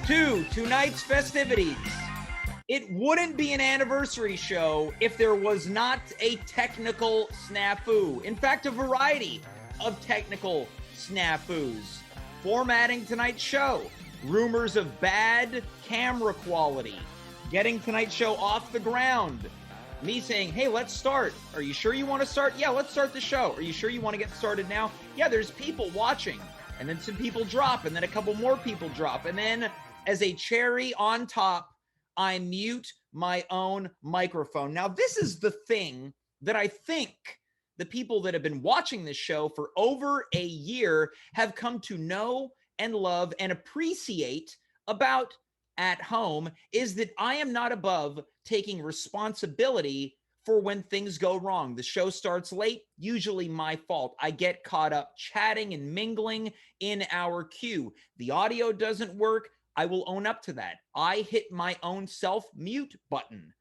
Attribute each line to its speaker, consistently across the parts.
Speaker 1: to tonight's festivities. It wouldn't be an anniversary show if there was not a technical snafu. In fact, a variety of technical snafus. Formatting tonight's show, rumors of bad camera quality, getting tonight's show off the ground, me saying, hey, let's start. Are you sure you want to start? Yeah, let's start the show. Are you sure you want to get started now? Yeah, there's people watching. And then some people drop, and then a couple more people drop. And then as a cherry on top, I mute my own microphone. Now, this is the thing that I think the people that have been watching this show for over a year have come to know and love and appreciate about At Home, is that I am not above taking responsibility for when things go wrong. The show starts late, usually my fault. I get caught up chatting and mingling in our queue. The audio doesn't work. I will own up to that. I hit my own self-mute button.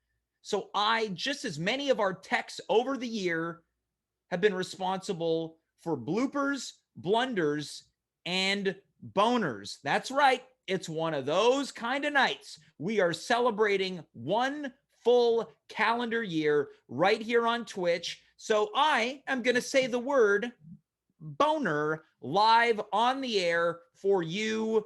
Speaker 1: So I, just as many of our techs over the year, have been responsible for bloopers, blunders, and boners. That's right. It's one of those kind of nights. We are celebrating one full calendar year right here on Twitch. So I am going to say the word boner live on the air for you,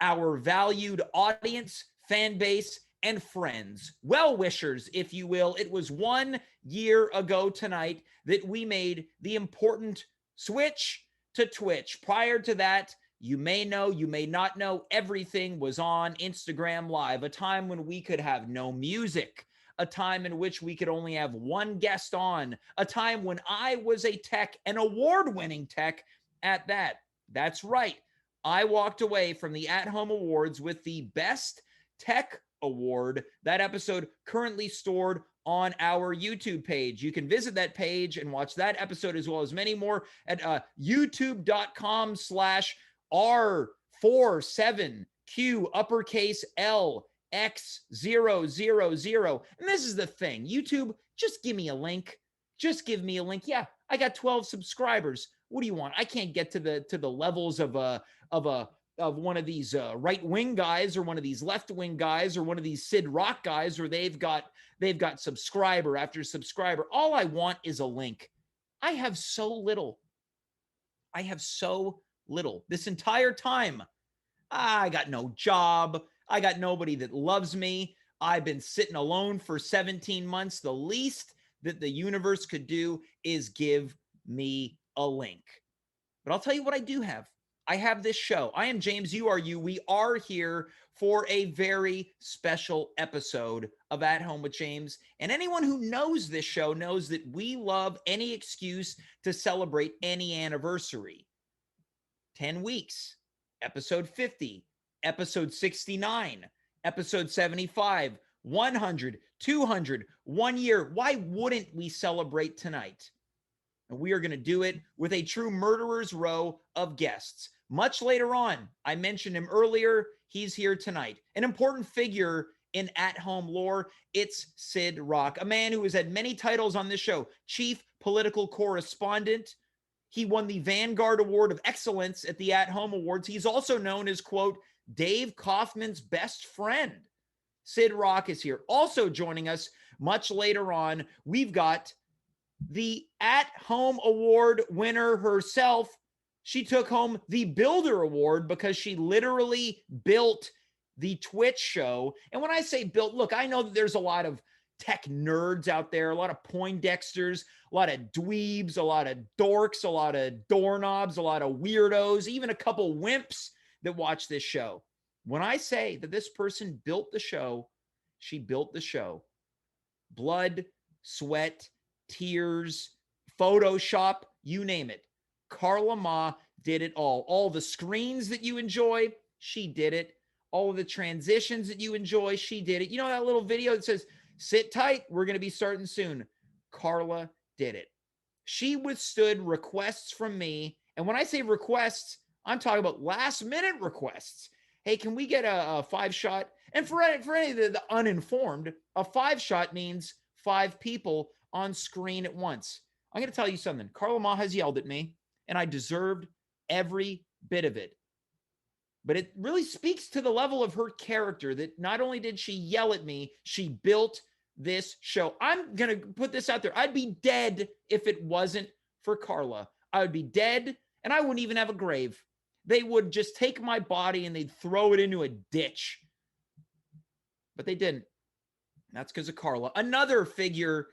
Speaker 1: our valued audience, fan base, and friends, well-wishers, if you will. It was 1 year ago tonight that we made the important switch to Twitch. Prior to that, you may know, you may not know, everything was on Instagram Live, a time when we could have no music, a time in which we could only have one guest on, a time when I was a tech, an award-winning tech at that. That's right. I walked away from the At Home Awards with the Best Tech Award. That episode currently stored on our YouTube page. You can visit that page and watch that episode as well as many more at youtube.com/R47Q uppercase LX000. And this is the thing. YouTube, just give me a link. Just give me a link. Yeah, I got 12 subscribers. What do you want? I can't get to the levels of one of these right-wing guys or one of these left-wing guys or one of these Sid Rock guys where they've got subscriber after subscriber. All I want is a link. I have so little. This entire time, I got no job. I got nobody that loves me. I've been sitting alone for 17 months. The least that the universe could do is give me a link. But I'll tell you what I do have. I have this show. I am James. You are you. We are here for a very special episode of At Home with James. And anyone who knows this show knows that we love any excuse to celebrate any anniversary. 10 weeks, episode 50, episode 69, episode 75, 100, 200, 1 year. Why wouldn't we celebrate tonight? And we are going to do it with a true murderer's row of guests. Much later on, I mentioned him earlier. He's here tonight. An important figure in at-home lore. It's Sid Rock, a man who has had many titles on this show. Chief Political Correspondent. He won the Vanguard Award of Excellence at the At Home Awards. He's also known as, quote, Dave Kaufman's best friend. Sid Rock is here. Also joining us much later on, we've got the At Home Award winner herself. She took home the Builder Award because she literally built the Twitch show. And when I say built, look, I know that there's a lot of tech nerds out there, a lot of Poindexters, a lot of dweebs, a lot of dorks, a lot of doorknobs, a lot of weirdos, even a couple wimps that watch this show. When I say that this person built the show, she built the show. Blood, sweat, tears, Photoshop, you name it. Carla Mah did it all. All the screens that you enjoy, she did it. All of the transitions that you enjoy, she did it. You know that little video that says, sit tight, we're going to be starting soon? Carla did it. She withstood requests from me. And when I say requests, I'm talking about last minute requests. Hey, can we get a 5-shot? And for any of the uninformed, a 5-shot means 5 people on screen at once. I'm going to tell you something. Carla Mah has yelled at me, and I deserved every bit of it. but it really speaks to the level of her character that not only did she yell at me, she built this show. I'm going to put this out there. I'd be dead if it wasn't for Carla. I would be dead, and I wouldn't even have a grave. They would just take my body and they'd throw it into a ditch. But they didn't. That's because of Carla. Another figure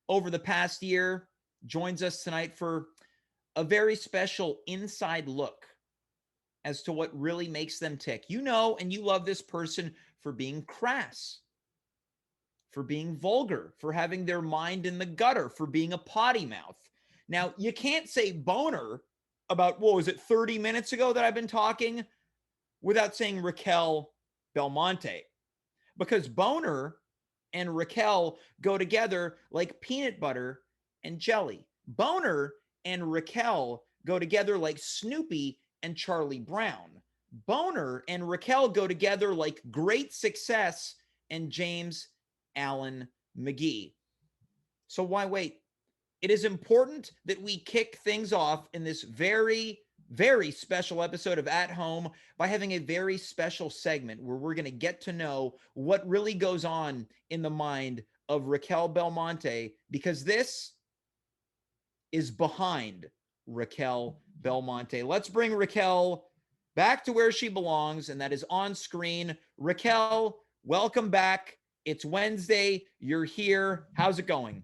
Speaker 1: over the past year joins us tonight for a very special inside look as to what really makes them tick. You know, and you love this person for being crass, for being vulgar, for having their mind in the gutter, for being a potty mouth. Now, you can't say boner about, what was it, 30 minutes ago that I've been talking, without saying Racquel Belmonte. Because boner and Racquel go together like peanut butter and jelly. Boner and Racquel go together like Snoopy and Charlie Brown. Boner and Racquel go together like Great Success and James Allen McGee. So why wait? It is important that we kick things off in this very, very special episode of At Home by having a very special segment where we're going to get to know what really goes on in the mind of Racquel Belmonte, because this is behind Racquel Belmonte. Let's bring Racquel back to where she belongs, and that is on screen. Racquel, welcome back. It's Wednesday. You're here. How's it going?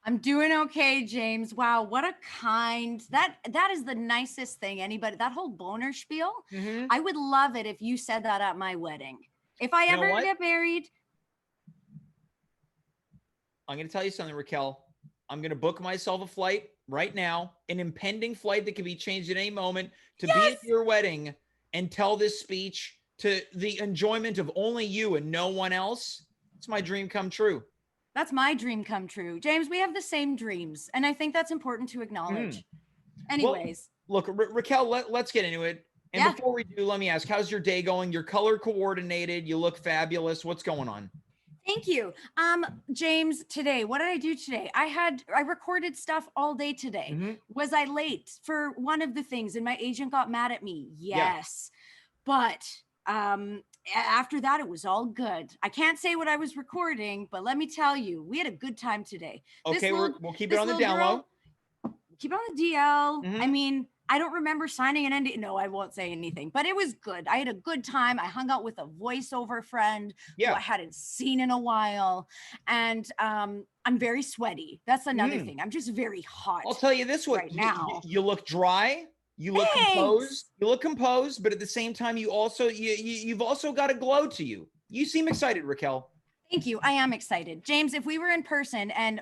Speaker 2: I'm doing okay, James. Wow, what a kind, that is the nicest thing anybody, that whole boner spiel.
Speaker 1: Mm-hmm.
Speaker 2: I would love it if you said that at my wedding. If I ever get married.
Speaker 1: I'm going to tell you something, Racquel. I'm going to book myself a flight right now, an impending flight that can be changed at any moment, to be at your wedding and tell this speech to the enjoyment of only you and no one else. It's my dream come true.
Speaker 2: That's my dream come true. James, we have the same dreams, and I think that's important to acknowledge. Anyways.
Speaker 1: Well, look, Racquel, let's get into it. And before we do, let me ask, how's your day going? You're color coordinated. You look fabulous. What's going on?
Speaker 2: Thank you. James, today, what did I do today? I recorded stuff all day today.
Speaker 1: Mm-hmm.
Speaker 2: Was I late for one of the things and my agent got mad at me? Yes. But after that, it was all good. I can't say what I was recording, but let me tell you, we had a good time today.
Speaker 1: Okay, we'll keep it on the down low.
Speaker 2: Keep it on the DL.
Speaker 1: Mm-hmm.
Speaker 2: I mean, I don't remember signing an NDA. No, I won't say anything, but it was good. I had a good time. I hung out with a voiceover friend who I hadn't seen in a while. And I'm very sweaty. That's another thing. I'm just very hot.
Speaker 1: I'll tell you this way
Speaker 2: right now.
Speaker 1: You look dry. You look composed. You look composed, but at the same time, you've also got a glow to you. You seem excited, Racquel.
Speaker 2: Thank you. I am excited. James, if we were in person and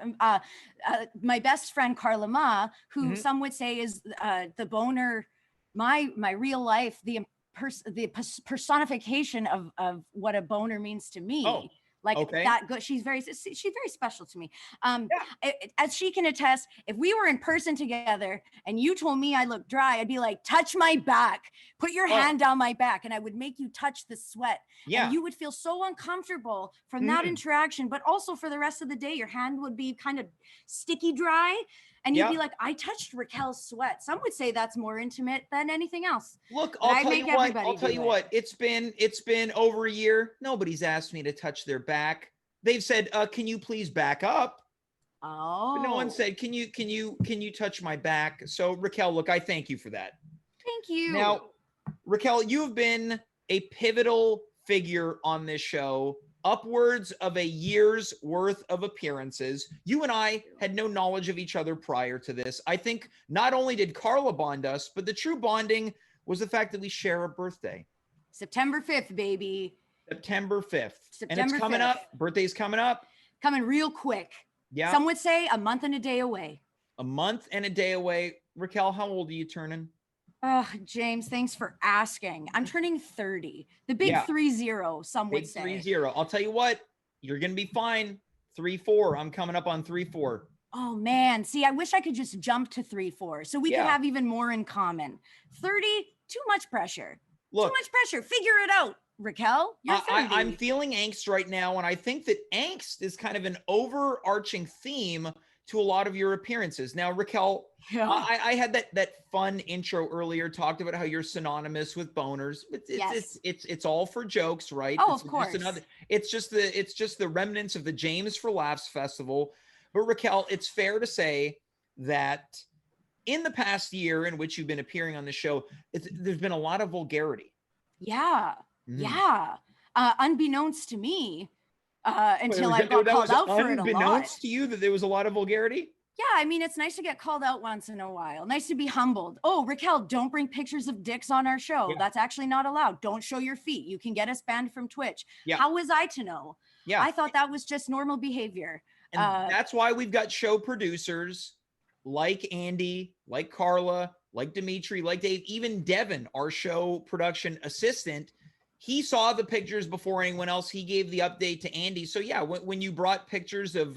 Speaker 2: my best friend, Carla Mah, who some would say is the boner, my real life, the personification of what a boner means to me.
Speaker 1: Oh.
Speaker 2: That good. She's very special to me. As she can attest, if we were in person together and you told me I look dry, I'd be like, touch my back, put your hand down my back, and I would make you touch the sweat.
Speaker 1: Yeah.
Speaker 2: And you would feel so uncomfortable from that interaction, but also for the rest of the day, your hand would be kind of sticky dry. And you'd be like, I touched Racquel's sweat. Some would say that's more intimate than anything else.
Speaker 1: Look, I'll tell you what. It's been over a year. Nobody's asked me to touch their back. They've said, "Can you please back up?"
Speaker 2: Oh.
Speaker 1: But no one said, "Can you touch my back?" So, Racquel, look, I thank you for that.
Speaker 2: Thank you.
Speaker 1: Now, Racquel, you have been a pivotal figure on this show. Upwards of a year's worth of appearances. You and I had no knowledge of each other prior to this. I think not only did Carla bond us, but the true bonding was the fact that we share a birthday.
Speaker 2: September 5th, baby.
Speaker 1: September 5th. And it's coming up. Birthday's coming up.
Speaker 2: Coming real quick.
Speaker 1: Yeah.
Speaker 2: Some would say a month and a day away.
Speaker 1: A month and a day away. Racquel, how old are you turning?
Speaker 2: Oh, James, thanks for asking. I'm turning 30. The big 30, some would say.
Speaker 1: Big 30. I'll tell you what, you're going to be fine. 3-4. I'm coming up on 3-4.
Speaker 2: Oh, man. See, I wish I could just jump to 3-4 so we could have even more in common. 30, too much pressure.
Speaker 1: Look,
Speaker 2: too much pressure. Figure it out, Racquel. You're 30.
Speaker 1: I'm feeling angst right now, and I think that angst is kind of an overarching theme to a lot of your appearances. Now, Racquel,
Speaker 2: Yeah.
Speaker 1: I had that fun intro earlier, talked about how you're synonymous with boners. It's all for jokes, right?
Speaker 2: Oh,
Speaker 1: It's
Speaker 2: of course.
Speaker 1: It's just the remnants of the James for Laughs Festival. But Racquel, it's fair to say that in the past year in which you've been appearing on the show, there's been a lot of vulgarity.
Speaker 2: Yeah.
Speaker 1: Mhm.
Speaker 2: Yeah. Unbeknownst to me, until I got called out for it a lot.
Speaker 1: Unbeknownst to you that there was a lot of vulgarity?
Speaker 2: Yeah, I mean, it's nice to get called out once in a while. Nice to be humbled. Oh, Racquel, don't bring pictures of dicks on our show.
Speaker 1: Yeah.
Speaker 2: That's actually not allowed. Don't show your feet. You can get us banned from Twitch.
Speaker 1: Yeah.
Speaker 2: How was I to know?
Speaker 1: Yeah.
Speaker 2: I thought that was just normal behavior.
Speaker 1: And that's why we've got show producers like Andy, like Carla, like Dimitri, like Dave, even Devin, our show production assistant. He saw the pictures before anyone else. He gave the update to Andy. So yeah, when you brought pictures of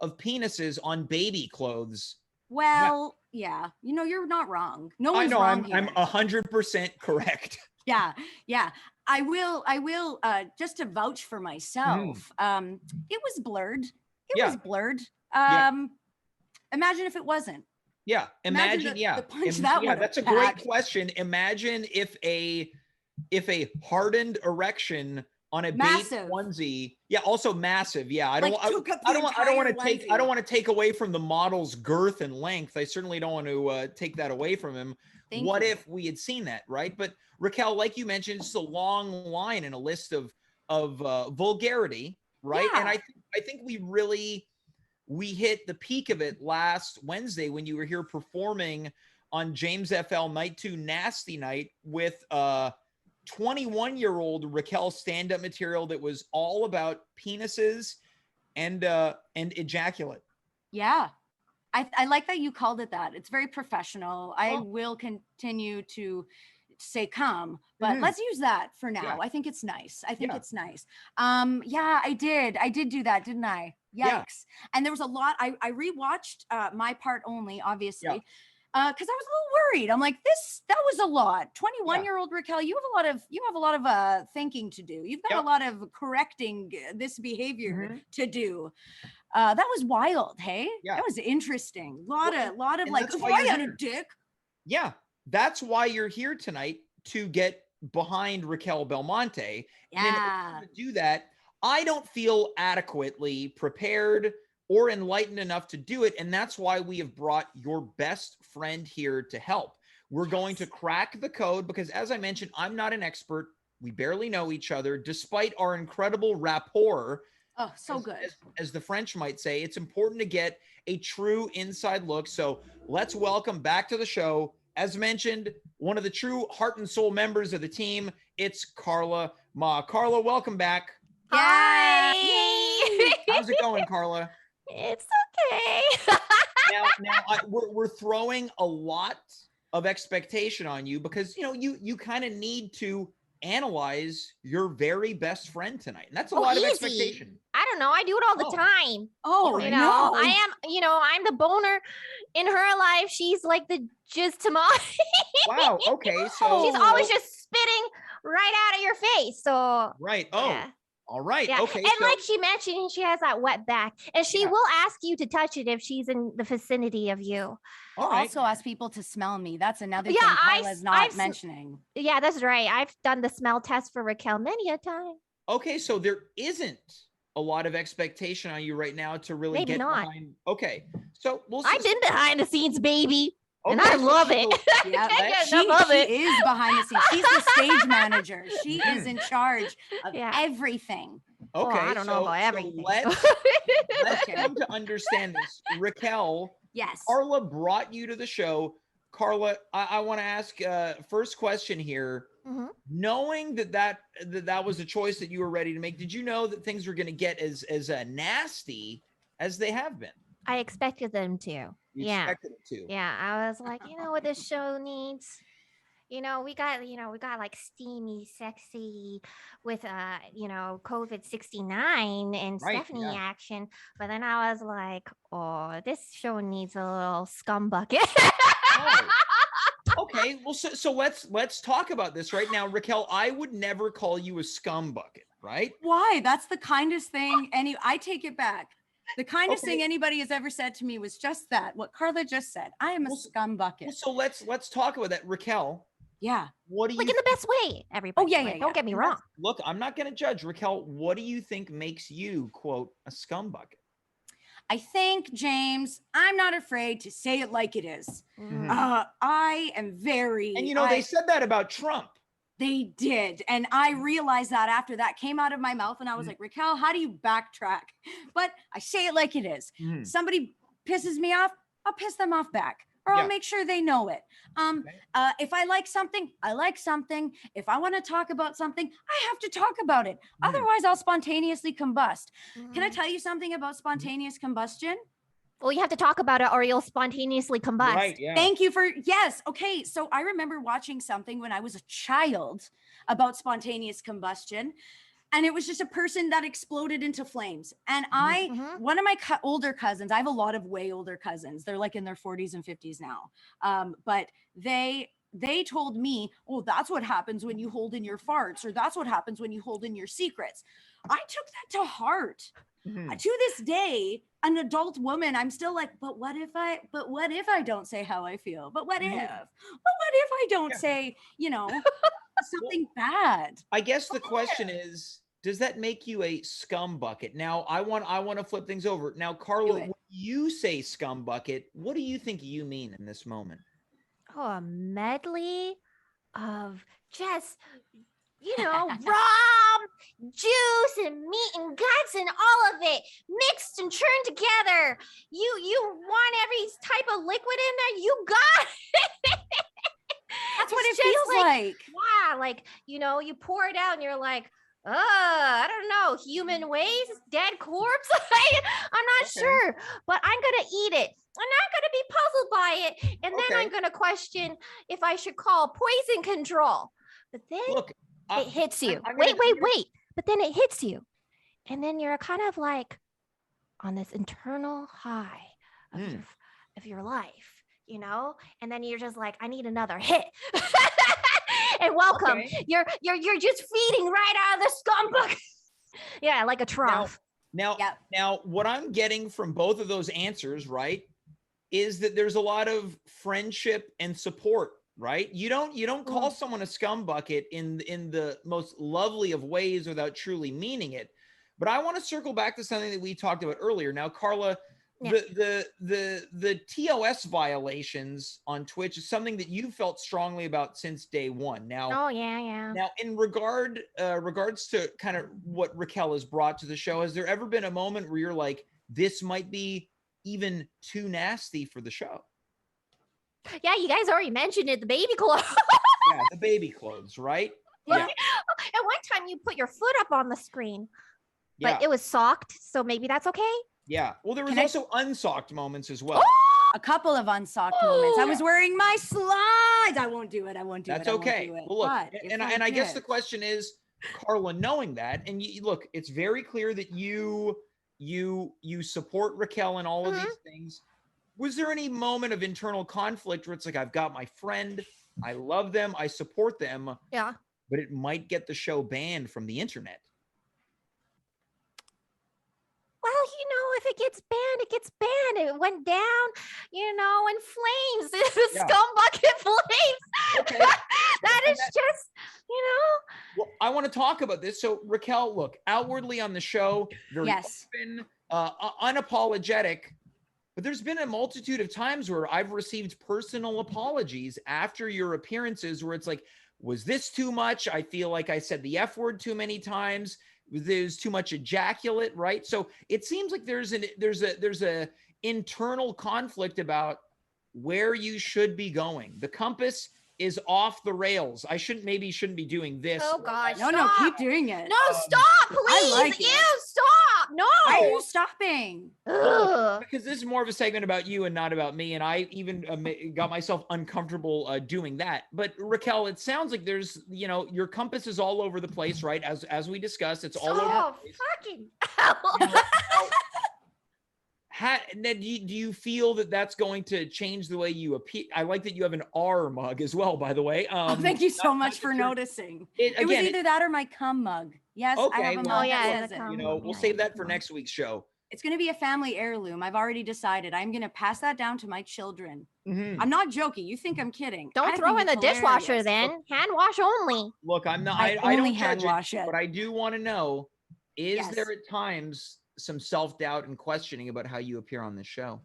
Speaker 1: penises on baby clothes.
Speaker 2: Well, yeah, you're not wrong. No one's wrong here.
Speaker 1: I'm 100% correct.
Speaker 2: Yeah. I will just to vouch for myself. It was blurred. It was blurred. Imagine if it wasn't.
Speaker 1: Yeah. Imagine the
Speaker 2: punch that would
Speaker 1: that's a great question. Imagine if a hardened erection on a
Speaker 2: massive
Speaker 1: baby onesie. Yeah, also massive. Yeah. I don't want to take away from the model's girth and length. I certainly don't want to take that away from him. What if we had seen that, right? But Racquel, like you mentioned, it's a long line and a list of vulgarity, right?
Speaker 2: Yeah.
Speaker 1: And I think we hit the peak of it last Wednesday when you were here performing on James FL Night 2 Nasty Night with 21-year-old Racquel stand-up material that was all about penises and ejaculate.
Speaker 2: Yeah. I like that you called it that. It's very professional. I will continue to say come, but let's use that for now. Yeah. I think it's nice. It's nice. Yeah, I did do that, didn't I? Yikes. Yeah. And there was a lot. I rewatched my part only, obviously. Yeah. Because I was a little worried. I'm like, that was a lot. 21-year-old Racquel, you have a lot of thinking to do. You've got a lot of correcting this behavior to do. That was wild, hey? Yeah. That was interesting. Lot of like, oh, I had a dick.
Speaker 1: Yeah. That's why you're here tonight, to get behind Racquel Belmonte.
Speaker 2: Yeah.
Speaker 1: And in order to do that, I don't feel adequately prepared or enlightened enough to do it. And that's why we have brought your best friend here to help. We're going to crack the code because, as I mentioned, I'm not an expert. We barely know each other, despite our incredible rapport.
Speaker 2: Oh, so good.
Speaker 1: As the French might say, it's important to get a true inside look. So let's welcome back to the show, as mentioned, one of the true heart and soul members of the team. It's Carla Mah. Carla, welcome back.
Speaker 3: Hi.
Speaker 1: How's it going, Carla?
Speaker 3: It's okay.
Speaker 1: now we're throwing a lot of expectation on you because you kind of need to analyze your very best friend tonight, and that's a lot of expectation.
Speaker 3: I don't know. I do it all the time.
Speaker 2: Oh,
Speaker 3: no. I am. I'm the boner in her life. She's like the jizz to mine.
Speaker 1: Wow. Okay. So
Speaker 3: she's always just spitting right out of your face. So
Speaker 1: right. Oh. Yeah. All right.
Speaker 3: Yeah.
Speaker 1: Okay.
Speaker 3: And like she mentioned, she has that wet back, and she will ask you to touch it if she's in the vicinity of you.
Speaker 2: I'll also ask people to smell me. That's another thing Carla's not mentioning.
Speaker 3: Yeah, that's right. I've done the smell test for Racquel many a time.
Speaker 1: Okay, so there isn't a lot of expectation on you right now to really get behind. Okay, so
Speaker 3: I've been behind the scenes, baby. Okay. And I love it.
Speaker 2: Yeah, she is behind the scenes. She's the stage manager. She is in charge of everything.
Speaker 1: Okay,
Speaker 3: I don't know about everything.
Speaker 1: So let's come to understand this. Racquel,
Speaker 2: yes.
Speaker 1: Carla brought you to the show. Carla, I want to ask first question here. Mm-hmm. Knowing that was a choice that you were ready to make, did you know that things were going to get as nasty as they have been?
Speaker 3: I expected them to.
Speaker 1: You expected it to.
Speaker 3: Yeah, I was like, what this show needs. We got like steamy, sexy with COVID 69 and Stephanie action. But then I was like, oh, this show needs a little scum bucket.
Speaker 1: Okay, well, so let's talk about this right now, Racquel. I would never call you a scum bucket, right?
Speaker 2: Why? That's the kindest thing. I take it back. The kindest thing anybody has ever said to me was just that. What Carla just said. I am a scum bucket.
Speaker 1: So let's talk about that, Racquel.
Speaker 2: Yeah.
Speaker 1: What do you
Speaker 3: like in the best way, everybody?
Speaker 2: Oh yeah.
Speaker 3: Don't get me wrong.
Speaker 1: Look, I'm not going to judge, Racquel. What do you think makes you, quote, a scum bucket?
Speaker 2: I think, James, I'm not afraid to say it like it is. I am very.
Speaker 1: And they said that about Trump.
Speaker 2: They did. And I realized that after that came out of my mouth, and I was like, Racquel, how do you backtrack? But I say it like it is. Somebody pisses me off, I'll piss them off back. Or I'll make sure they know it. If I like something, I like something. If I want to talk about something, I have to talk about it. Otherwise, I'll spontaneously combust. Can I tell you something about spontaneous combustion?
Speaker 3: Well, you have to talk about it or you'll spontaneously combust.
Speaker 1: Right, yeah.
Speaker 2: Thank you for, yes. Okay, so I remember watching something when I was a child about spontaneous combustion. And it was just a person that exploded into flames. And one of my older cousins, I have a lot of way older cousins. They're like in their 40s and 50s now. But they told me, oh, that's what happens when you hold in your farts, or that's what happens when you hold in your secrets. I took that to heart. To this day, an adult woman, I'm still like, but what if I don't say how I feel? But what if I don't say, something bad?
Speaker 1: I guess the question is, does that make you a scum bucket? Now, I want to flip things over. Now, Carla, when you say scum bucket, what do you think you mean in this moment?
Speaker 3: Oh, a medley of just, raw juice and meat and guts and all of it mixed and churned together. You want every type of liquid in there, you got it.
Speaker 2: That's what it feels like.
Speaker 3: Yeah, like, you pour it out and you're like, I don't know, human waste, dead corpse. I'm not sure, but I'm going to eat it. I'm not going to be puzzled by it. And then I'm going to question if I should call poison control. But then it hits you. Wait. But then it hits you. And then you're kind of like on this internal high of your life, and then you're just like, I need another hit. And welcome. You're just feeding right out of the scum bucket. Yeah, like a trough.
Speaker 1: Now, what I'm getting from both of those answers, right, is that there's a lot of friendship and support, right? You don't call someone a scum bucket in the most lovely of ways without truly meaning it. But I want to circle back to something that we talked about earlier. Now, Carla, the TOS violations on Twitch is something that you felt strongly about since day one. Now, Now, in regards to kind of what Racquel has brought to the show, has there ever been a moment where you're like, this might be even too nasty for the show?
Speaker 3: Yeah, you guys already mentioned it, the baby clothes.
Speaker 1: Yeah, the baby clothes, right?
Speaker 3: Yeah. At one time, you put your foot up on the screen, but it was socked, so maybe that's okay.
Speaker 1: Yeah. Well, there was also unsocked moments as well.
Speaker 2: A couple of unsocked moments. I was wearing my slides. I won't do it.
Speaker 1: That's okay. Well, look, and I guess the question is, Carla, knowing that, and look, it's very clear that you support Racquel and all of these things. Was there any moment of internal conflict where it's like, I've got my friend, I love them, I support them, but it might get the show banned from the internet?
Speaker 3: Well, if it gets banned, it gets banned. It went down, in flames. The scum bucket flames. Okay. That is just,
Speaker 1: Well, I want to talk about this. So, Racquel, look, outwardly on the show, very open, unapologetic, but there's been a multitude of times where I've received personal apologies after your appearances where it's like, was this too much? I feel like I said the F word too many times. There's too much ejaculate, right? So it seems like there's a internal conflict about where you should be going. The compass is off the rails. I shouldn't be doing this.
Speaker 3: Oh gosh.
Speaker 2: No, keep doing it.
Speaker 3: No, stop, please.
Speaker 2: I like
Speaker 3: Ew, stop. No.
Speaker 2: Why are you stopping?
Speaker 1: Because this is more of a segment about you and not about me. And I even got myself uncomfortable doing that. But Racquel, it sounds like there's, your compass is all over the place, right? As we discussed, it's all over the place.
Speaker 3: Fucking hell.
Speaker 1: Do you feel that that's going to change the way you appear? I like that you have an R mug as well, by the way.
Speaker 2: Thank you so much for noticing. It was either that or my cum mug. Yes, I have a mug.
Speaker 1: We'll save that for next week's show.
Speaker 2: It's going to be a family heirloom. I've already decided. I'm going to pass that down to my children.
Speaker 1: Mm-hmm.
Speaker 2: I'm not joking. You think I'm kidding?
Speaker 3: Don't throw in the dishwasher then. Hand wash only.
Speaker 1: Look, I'm not.
Speaker 2: I
Speaker 1: don't
Speaker 2: only
Speaker 1: judge
Speaker 2: hand wash it.
Speaker 1: But I do want to know: is
Speaker 2: Yes.
Speaker 1: there at times some self-doubt and questioning about how you appear on this show?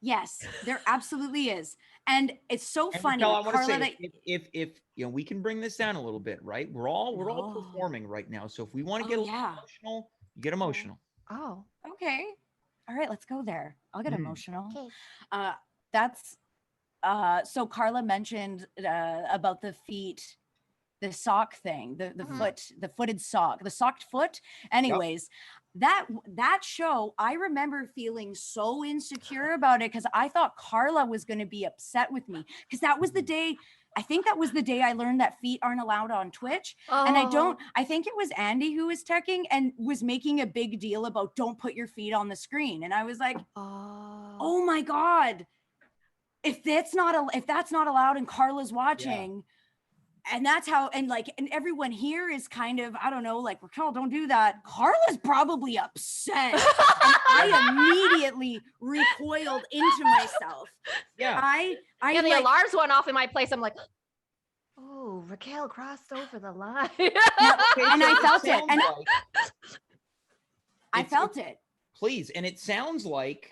Speaker 2: Yes, there absolutely is, and it's so funny,
Speaker 1: Racquel, I want to
Speaker 2: Carla.
Speaker 1: say, if you know, we can bring this down a little bit, right? We're all performing right now, so if we want to get a little emotional, you get emotional.
Speaker 3: Oh,
Speaker 2: okay. All right, let's go there. I'll get emotional.
Speaker 3: Okay.
Speaker 2: That's so Carla mentioned about the feet, the sock thing, the foot, the footed sock, the socked foot. Anyways, that show, I remember feeling so insecure about it because I thought Carla was going to be upset with me because that was the day. I think that was the day I learned that feet aren't allowed on Twitch. And I think it was Andy who was teching and was making a big deal about don't put your feet on the screen. And I was like, oh my God, if that's not allowed and Carla's watching, and that's how, and everyone here is kind of, I don't know, like, Racquel, don't do that. Carla's probably upset. And I immediately recoiled into myself.
Speaker 3: The alarms went off in my place. I'm like, oh, Racquel crossed over the line.
Speaker 2: And I felt it. And I felt it.
Speaker 1: Please. And it sounds like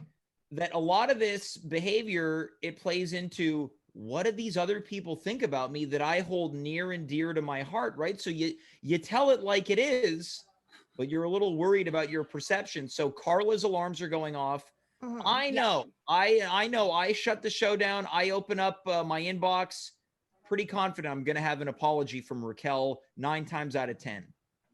Speaker 1: that a lot of this behavior, it plays into, what do these other people think about me that I hold near and dear to my heart, right? So you tell it like it is, but you're a little worried about your perception. So Carla's alarms are going off. I know. I know. I shut the show down. I open up my inbox. Pretty confident I'm going to have an apology from Racquel 9 times out of 10.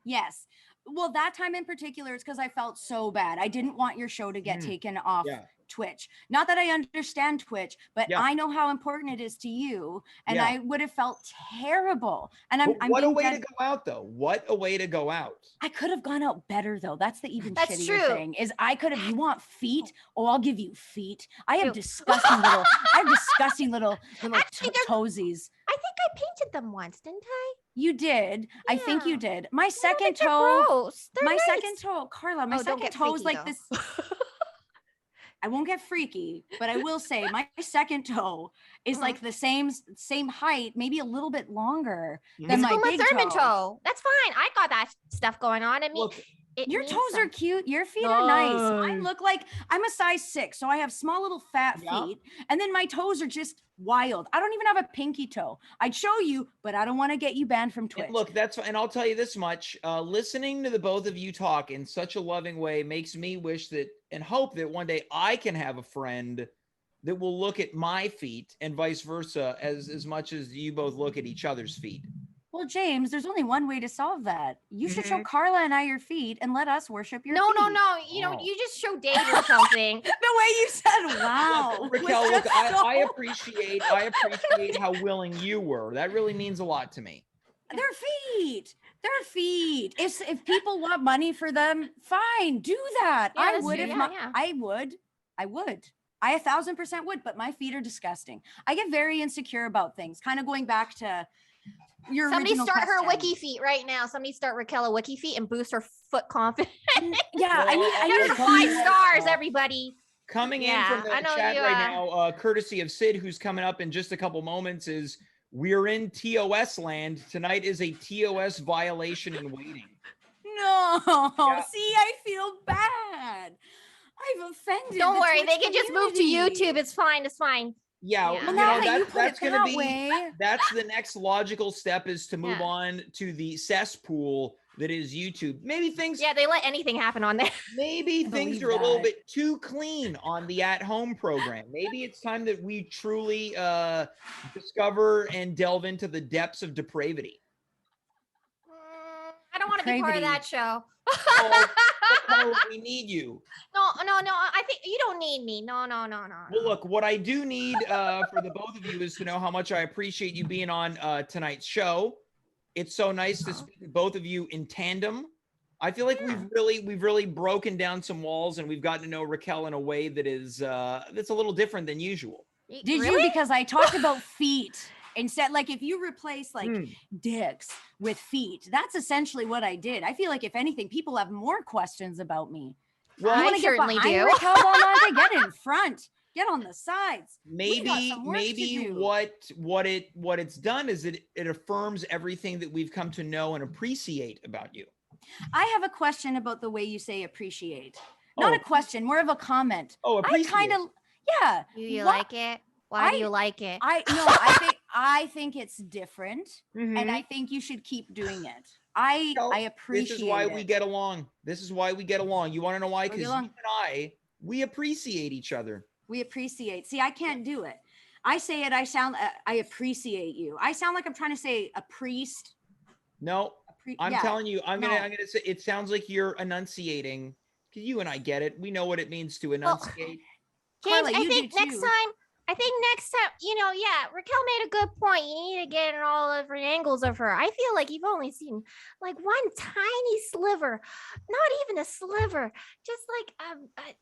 Speaker 2: Yes. Well, that time in particular, it's because I felt so bad. I didn't want your show to get taken off Twitch. Not that I understand Twitch, but I know how important it is to you. And I would have felt terrible. And I'm
Speaker 1: what a way to go out, though. What a way to go out.
Speaker 2: I could have gone out better, though. That's the even shittier thing. Is I could have. You want feet? Oh, I'll give you feet. I have disgusting little. Toesies.
Speaker 3: I think I painted them once, didn't I?
Speaker 2: You did. Yeah. I think you did. My second toe. Second toe, Carla. My second toe is like this. I won't get freaky, but I will say my second toe is like the same height, maybe a little bit longer than my big toe.
Speaker 3: That's fine. I got that stuff going on. I mean,
Speaker 1: look,
Speaker 2: your toes are cute. Your feet are nice. Mine look like I'm a size 6, so I have small little fat feet, and then my toes are just wild. I don't even have a pinky toe. I'd show you, but I don't want to get you banned from Twitch.
Speaker 1: And look, and I'll tell you this much, listening to the both of you talk in such a loving way makes me wish that and hope that one day I can have a friend that will look at my feet and vice versa as much as you both look at each other's feet.
Speaker 2: Well, James, there's only one way to solve that. You should show Carla and I your feet and let us worship your feet.
Speaker 3: No. You know, you just show Dave or something.
Speaker 2: The way you said, wow.
Speaker 1: Racquel, look, I appreciate how willing you were. That really means a lot to me.
Speaker 2: Their feet. If people want money for them, fine, do that.
Speaker 3: Yeah,
Speaker 2: I would. I would. I 1,000% would, but my feet are disgusting. I get very insecure about things. Kind of going back to your
Speaker 3: Somebody
Speaker 2: original
Speaker 3: start
Speaker 2: question.
Speaker 3: her wiki feet right now. Somebody start Racquel a wiki feet and boost her foot confidence.
Speaker 2: Yeah, I need
Speaker 3: 5 stars, everybody.
Speaker 1: Coming in from the chat right now, courtesy of Sid, who's coming up in just a couple moments, is we're in TOS land. Tonight is a TOS violation in waiting.
Speaker 2: No, see, I feel bad. I've offended.
Speaker 3: Don't worry, they can
Speaker 2: community.
Speaker 3: just move to YouTube. It's fine.
Speaker 1: Yeah,
Speaker 2: well,
Speaker 1: that's going to be that's the next logical step, is to move on to the cesspool that is YouTube. Maybe things
Speaker 3: they let anything happen on there.
Speaker 1: Maybe things are a little bit too clean on the at-home program. Maybe it's time that we truly discover and delve into the depths of depravity.
Speaker 3: I don't want to be part of that show.
Speaker 1: We need you.
Speaker 3: No. I think you don't need me. No.
Speaker 1: Well, look, what I do need for the both of you is to know how much I appreciate you being on tonight's show. It's so nice to speak to both of you in tandem. I feel like we've really broken down some walls, and we've gotten to know Racquel in a way that is that's a little different than usual.
Speaker 2: Did you? Because I talked about feet. Instead, like if you replace like dicks with feet, that's essentially what I did. I feel like if anything, people have more questions about me.
Speaker 1: Well,
Speaker 2: you want to get behind Racquel Belmonte? Get in front. Get on the sides.
Speaker 1: Maybe what it's done is it affirms everything that we've come to know and appreciate about you.
Speaker 2: I have a question about the way you say appreciate. Not a question, more of a comment.
Speaker 1: Oh, appreciate.
Speaker 2: I kind of, yeah.
Speaker 3: Do you like it? Why do you like it?
Speaker 2: I think it's different, and I think you should keep doing it. I appreciate it.
Speaker 1: This is why we get along. This is why we get along. You want to know why? Because you and we appreciate each other.
Speaker 2: We appreciate. See, I can't do it. I say it. I appreciate you. I sound like I'm trying to say a priest.
Speaker 1: No, I'm telling you. I'm gonna say it sounds like you're enunciating. You and I get it. We know what it means to enunciate.
Speaker 3: James, Carla, I think next time, Racquel made a good point. You need to get in all different angles of her. I feel like you've only seen like one tiny sliver, not even a sliver, just like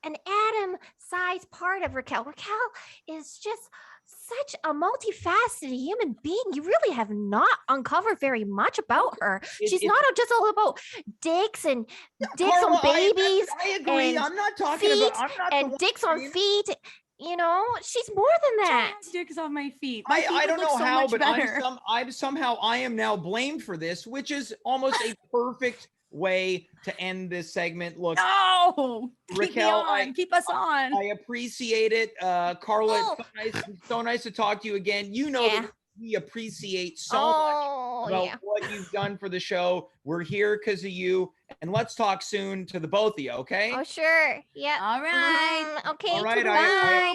Speaker 3: an atom-sized part of Racquel. Racquel is just such a multifaceted human being. You really have not uncovered very much about her. She's not just all about dicks on babies.
Speaker 1: I agree. I'm not talking about
Speaker 3: dicks on feet. You know, she's more than that.
Speaker 2: Dicks on my feet.
Speaker 1: I don't know how, but I am now blamed for this, which is almost a perfect way to end this segment. Look,
Speaker 2: no,
Speaker 1: Racquel,
Speaker 2: keep us on.
Speaker 1: I appreciate it. Carla, it's so nice to talk to you again. You know that we appreciate so much about what you've done for the show. We're here because of you. And let's talk soon to the both of you, okay?
Speaker 3: Oh, sure. Yeah.
Speaker 2: All right.
Speaker 3: Okay.
Speaker 1: All right.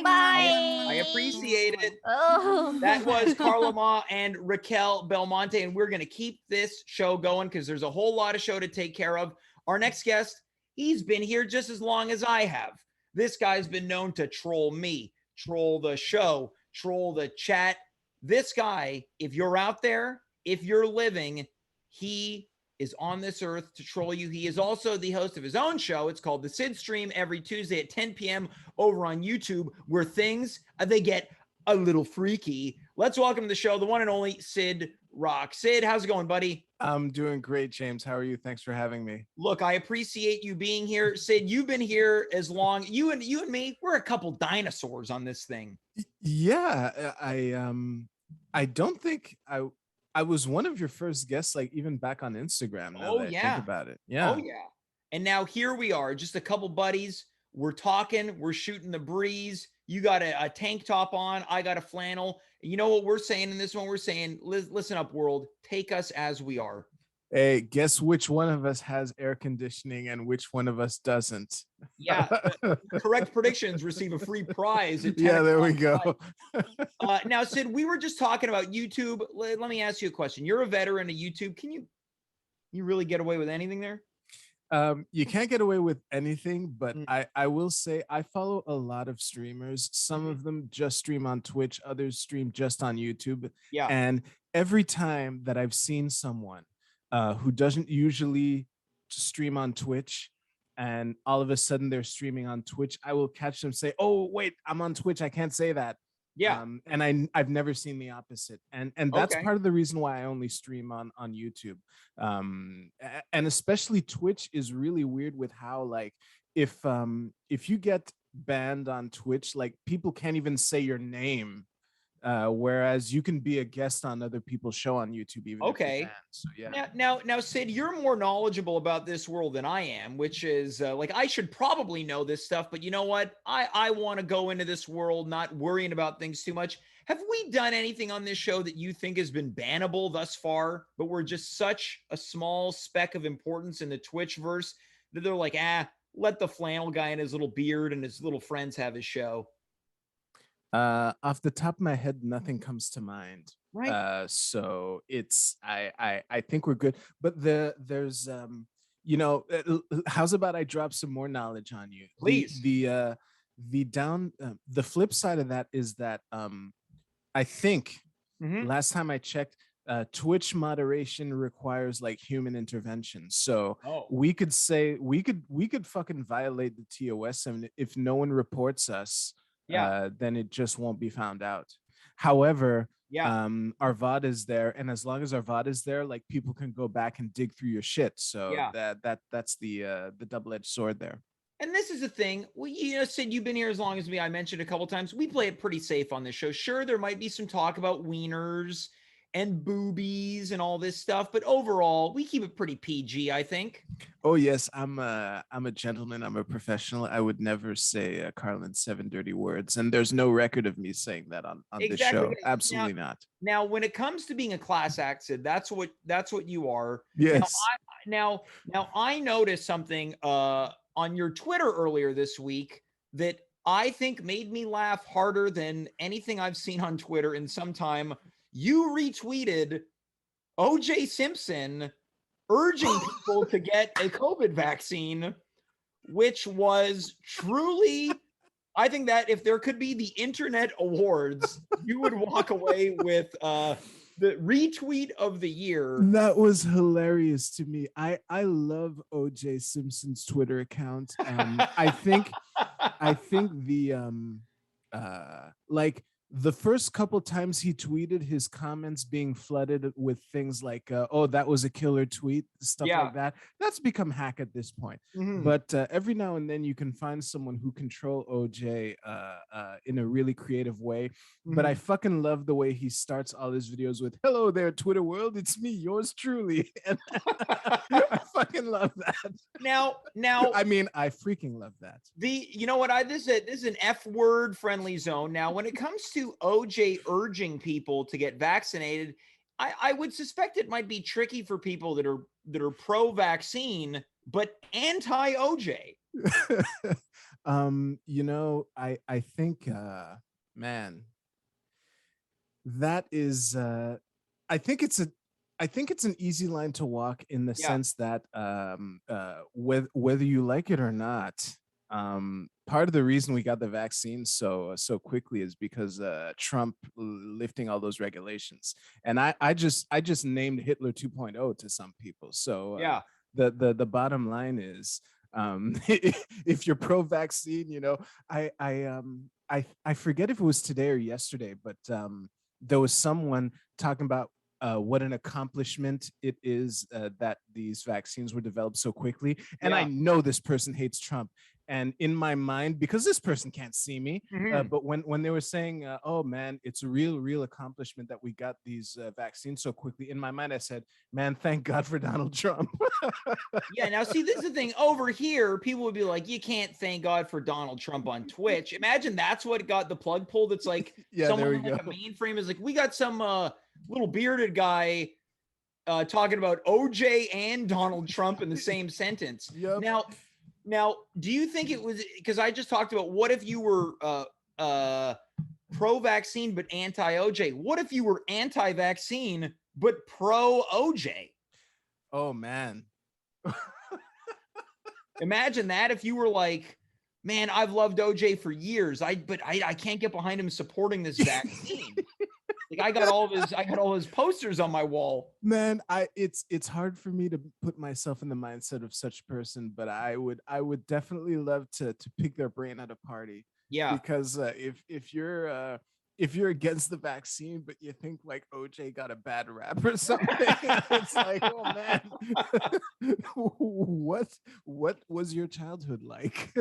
Speaker 3: Bye.
Speaker 1: I appreciate it.
Speaker 3: Oh.
Speaker 1: That was Carla Mah and Racquel Belmonte. And we're going to keep this show going because there's a whole lot of show to take care of. Our next guest, he's been here just as long as I have. This guy's been known to troll me, troll the show, troll the chat. This guy, if you're out there, if you're living, he is on this earth to troll you. He is also the host of his own show. It's called The Sid Stream, every Tuesday at 10 p.m. over on YouTube, where things, they get a little freaky. Let's welcome to the show the one and only Sid Rock. Sid, how's it going, buddy?
Speaker 4: I'm doing great, James. How are you? Thanks for having me.
Speaker 1: Look, I appreciate you being here. Sid, you've been here as long. You and me, we're a couple dinosaurs on this thing.
Speaker 4: Yeah, I don't think I was one of your first guests, like even back on Instagram. Now that I think about it. Yeah.
Speaker 1: Oh yeah. And now here we are, just a couple buddies. We're talking, we're shooting the breeze. You got a tank top on, I got a flannel. You know what we're saying in this one? We're saying, listen up, world, take us as we are.
Speaker 4: Hey, guess which one of us has air conditioning and which one of us doesn't?
Speaker 1: Yeah, correct predictions receive a free prize.
Speaker 4: Yeah, there we go.
Speaker 1: Now, Sid, we were just talking about YouTube. Let me ask you a question. You're a veteran of YouTube. Can you really get away with anything there?
Speaker 4: You can't get away with anything, but I will say I follow a lot of streamers. Some of them just stream on Twitch, others stream just on YouTube.
Speaker 1: Yeah.
Speaker 4: And every time that I've seen someone who doesn't usually stream on Twitch, and all of a sudden they're streaming on Twitch, I will catch them say, "Oh, wait, I'm on Twitch. I can't say that."
Speaker 1: Yeah.
Speaker 4: And I've never seen the opposite. And that's part of the reason why I only stream on YouTube. And especially Twitch is really weird with how, like, if you get banned on Twitch, like people can't even say your name. Whereas you can be a guest on other people's show on YouTube. Even
Speaker 1: okay.
Speaker 4: So yeah.
Speaker 1: Now, Sid, you're more knowledgeable about this world than I am, which is like I should probably know this stuff. But you know what? I want to go into this world not worrying about things too much. Have we done anything on this show that you think has been bannable thus far? But we're just such a small speck of importance in the Twitchverse that they're like, let the flannel guy and his little beard and his little friends have his show.
Speaker 4: Off the top of my head, nothing comes to mind.
Speaker 1: Right.
Speaker 4: So it's I think we're good. But there's how's about I drop some more knowledge on you?
Speaker 1: Please.
Speaker 4: The flip side of that is that I think last time I checked, Twitch moderation requires like human intervention. So we could say we could fucking violate the TOS, and if no one reports us, then it just won't be found out. However, our VOD is there, and as long as our VOD is there, like people can go back and dig through your shit. So that's the double-edged sword there.
Speaker 1: And this is the thing. Well, Sid, you've been here as long as me. I mentioned a couple times. We play it pretty safe on this show. Sure, there might be some talk about wieners and boobies and all this stuff, but overall, we keep it pretty PG, I think.
Speaker 4: Oh yes, I'm a gentleman. I'm a professional. I would never say Carlin's 7 dirty words, and there's no record of me saying that on this show. Absolutely not.
Speaker 1: Now, when it comes to being a class act, Sid, that's what you are.
Speaker 4: Yes.
Speaker 1: Now, I noticed something on your Twitter earlier this week that I think made me laugh harder than anything I've seen on Twitter in some time. You retweeted OJ Simpson urging people to get a COVID vaccine, which was truly, I think that if there could be the internet awards, you would walk away with the retweet of the year.
Speaker 4: That was hilarious to me. I love OJ Simpson's Twitter account. I think the like the first couple times he tweeted, his comments being flooded with things like oh, that was a killer tweet, stuff like that. That's become hack at this point. But every now and then you can find someone who can troll OJ in a really creative way. But I fucking love the way he starts all his videos with "Hello there, Twitter world, it's me, yours truly." And I fucking love that.
Speaker 1: Now
Speaker 4: I mean, I freaking love that.
Speaker 1: This is an F word friendly zone. Now, when it comes to OJ urging people to get vaccinated, I would suspect it might be tricky for people that are pro-vaccine but anti-OJ.
Speaker 4: I think man, that is I think it's an easy line to walk in the sense that whether you like it or not, part of the reason we got the vaccine so quickly is because Trump lifting all those regulations. And I just named Hitler 2.0 to some people. So the bottom line is, if you're pro-vaccine, I forget if it was today or yesterday, but there was someone talking about what an accomplishment it is that these vaccines were developed so quickly. And I know this person hates Trump. And in my mind, because this person can't see me, but when they were saying, oh man, it's a real accomplishment that we got these vaccines so quickly, in my mind, I said, man, thank God for Donald Trump.
Speaker 1: Now see, this is the thing. Over here, people would be like, you can't thank God for Donald Trump on Twitch. Imagine that's what got the plug pulled. It's like someone like a mainframe is like, we got some little bearded guy talking about OJ and Donald Trump in the same sentence. Now, do you think it was because I just talked about what if you were pro-vaccine but anti-OJ? What if you were anti-vaccine but pro-OJ?
Speaker 4: Oh man.
Speaker 1: Imagine that if you were like, man, I've loved OJ for years. I can't get behind him supporting this vaccine. Like I got all his posters on my wall.
Speaker 4: Man, it's hard for me to put myself in the mindset of such person, but I would definitely love to pick their brain at a party.
Speaker 1: Yeah.
Speaker 4: Because if you're against the vaccine, but you think like OJ got a bad rap or something, it's like, oh man, what was your childhood like?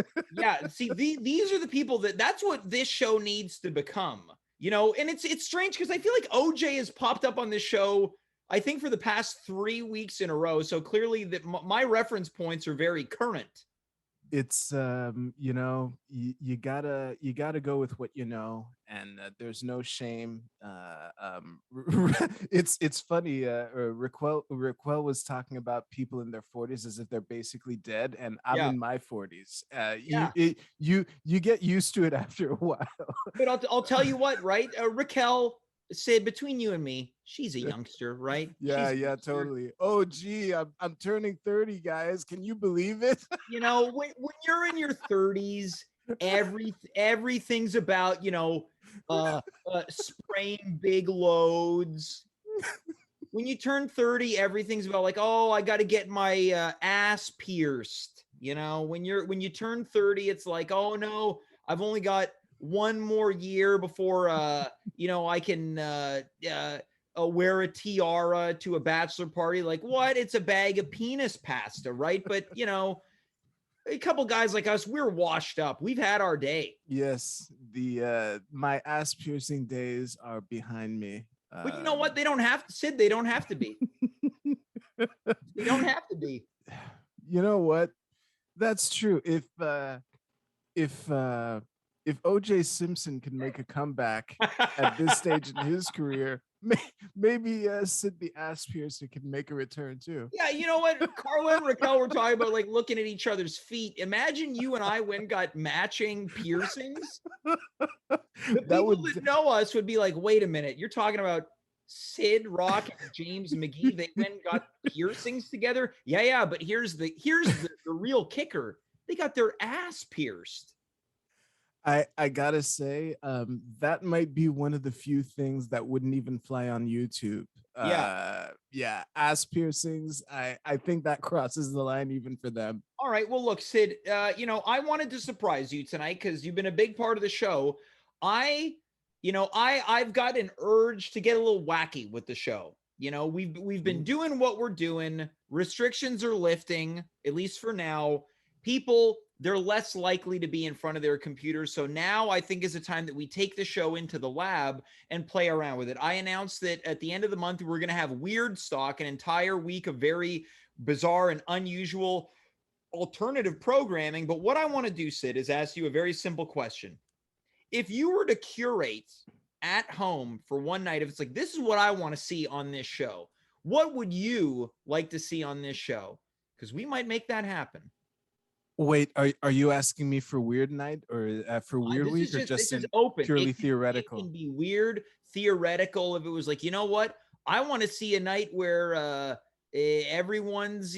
Speaker 1: See, these are the people that's what this show needs to become. And it's strange because I feel like OJ has popped up on this show, I think, for the past 3 weeks in a row. So clearly that my reference points are very current.
Speaker 4: It's you gotta go with what you know, and there's no shame. It's funny. Racquel was talking about people in their 40s as if they're basically dead, and I'm in my 40s. You get used to it after a while.
Speaker 1: But I'll tell you what, right? Racquel, Sid, between you and me, she's a youngster, right?
Speaker 4: Yeah, totally. Oh, gee, I'm turning 30, guys. Can you believe it?
Speaker 1: When you're in your 30s, everything's about, spraying big loads. When you turn 30, everything's about like, oh, I got to get my ass pierced. When you turn 30, it's like, oh no, I've only got one more year before I can wear a tiara to a bachelor party. Like, what? It's a bag of penis pasta, right? But a couple guys like us, we're washed up. We've had our day.
Speaker 4: Yes, the my ass piercing days are behind me.
Speaker 1: But you know what? They don't have to, Sid. They don't have to be. They don't have to be.
Speaker 4: You know what? That's true. If O.J. Simpson can make a comeback at this stage in his career, maybe Sid the ass piercer can make a return too.
Speaker 1: Yeah, you know what? Carla and Racquel were talking about like looking at each other's feet. Imagine you and I got matching piercings. The people that know us would be like, wait a minute, you're talking about Sid Rock and James McGee. They went and got piercings together. Yeah, but here's the real kicker. They got their ass pierced.
Speaker 4: I gotta say, that might be one of the few things that wouldn't even fly on YouTube. Yeah, ass piercings. I think that crosses the line even for them.
Speaker 1: All right. Well, look, Sid. I wanted to surprise you tonight because you've been a big part of the show. I've got an urge to get a little wacky with the show. We've been doing what we're doing. Restrictions are lifting, at least for now. People, they're less likely to be in front of their computers. So now I think is a time that we take the show into the lab and play around with it. I announced that at the end of the month, we're going to have Weird Stock, an entire week of very bizarre and unusual alternative programming. But what I want to do, Sid, is ask you a very simple question. If you were to curate at home for one night, if it's like, this is what I want to see on this show, what would you like to see on this show? Because we might make that happen.
Speaker 4: Wait, are you asking me for Weird Night or for Weird Week, or just in
Speaker 1: open,
Speaker 4: purely theoretical?
Speaker 1: It can be weird, theoretical. If it was like, you know what, I want to see a night where everyone's,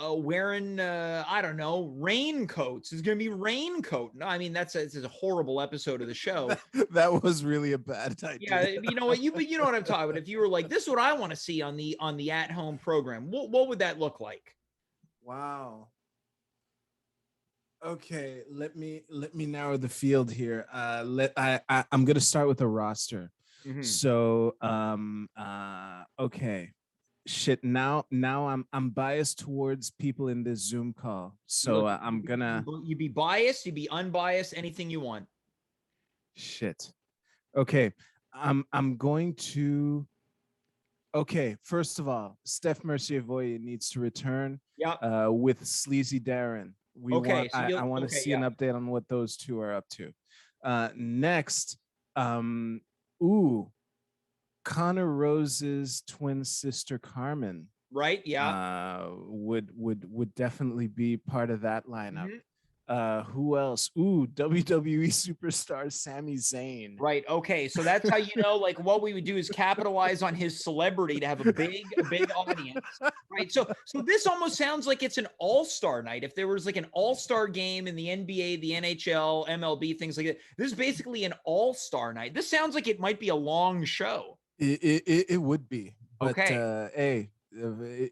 Speaker 1: wearing, I don't know, raincoats. It's going to be raincoat. No, I mean, that's a horrible episode of the show.
Speaker 4: That was really a bad idea.
Speaker 1: Yeah, you know what, you know what I'm talking about. If you were like, this is what I want to see on the at-home program, what would that look like?
Speaker 4: Wow. Okay, let me narrow the field here. I'm gonna start with a roster. Mm-hmm. So okay. Shit, now I'm biased towards people in this Zoom call. So look, I'm gonna
Speaker 1: you be biased, you be unbiased, anything you want.
Speaker 4: Shit. Okay. I'm going to Okay, first of all, Steph Mercier-Voye needs to return with Sleazy Darren. I want to see an update on what those two are up to. Next, Connor Rose's twin sister Carmen.
Speaker 1: Right. Yeah.
Speaker 4: Would definitely be part of that lineup. Mm-hmm. Who else? WWE superstar Sami Zayn.
Speaker 1: Right. Okay. So that's how like what we would do is capitalize on his celebrity to have a big audience. Right. So this almost sounds like it's an all-star night. If there was like an all-star game in the NBA, the NHL, MLB, things like that. This is basically an all-star night. This sounds like it might be a long show.
Speaker 4: It would be. But,
Speaker 1: okay.
Speaker 4: Hey,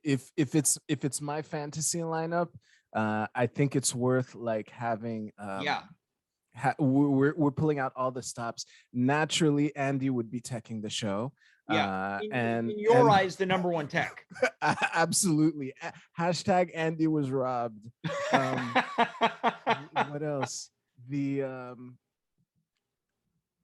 Speaker 4: if it's my fantasy lineup, I think it's worth like having. We're pulling out all the stops. Naturally, Andy would be teching the show.
Speaker 1: Yeah, in your eyes, the number one tech.
Speaker 4: Absolutely. Hashtag Andy was robbed. What else? The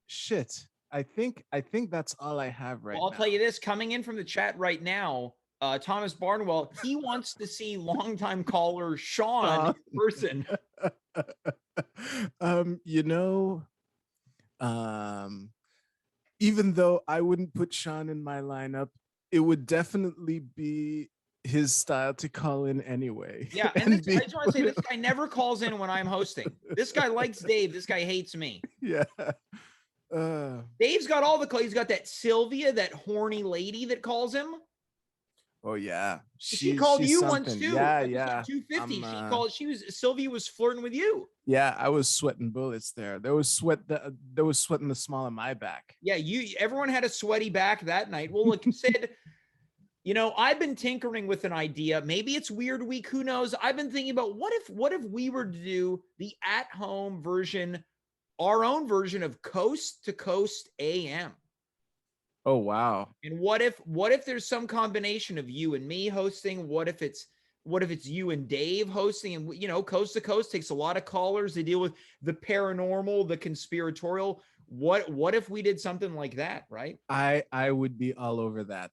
Speaker 4: shit. I think that's all I have right now.
Speaker 1: I'll tell you this, coming in from the chat right now. Thomas Barnwell, he wants to see longtime caller Sean in person.
Speaker 4: Even though I wouldn't put Sean in my lineup, it would definitely be his style to call in anyway.
Speaker 1: Yeah, and I just want to say, this guy never calls in when I'm hosting. This guy likes Dave. This guy hates me.
Speaker 4: Yeah.
Speaker 1: Dave's got all the calls. He's got that Sylvia, that horny lady that calls him.
Speaker 4: Oh yeah,
Speaker 1: she called you once too.
Speaker 4: Yeah.
Speaker 1: 250. Sylvia was flirting with you.
Speaker 4: Yeah, I was sweating bullets there. There was sweat in the small of my back.
Speaker 1: Yeah, everyone had a sweaty back that night. Well, look, Sid, I've been tinkering with an idea. Maybe it's Weird Week. Who knows? I've been thinking about what if we were to do the at-home version, our own version of Coast to Coast AM.
Speaker 4: Oh wow.
Speaker 1: And what if there's some combination of you and me hosting? What if it's What if it's you and Dave hosting? And, you know, Coast to Coast takes a lot of callers. They deal with the paranormal, the conspiratorial. What if we did something like that, right?
Speaker 4: I would be all over that.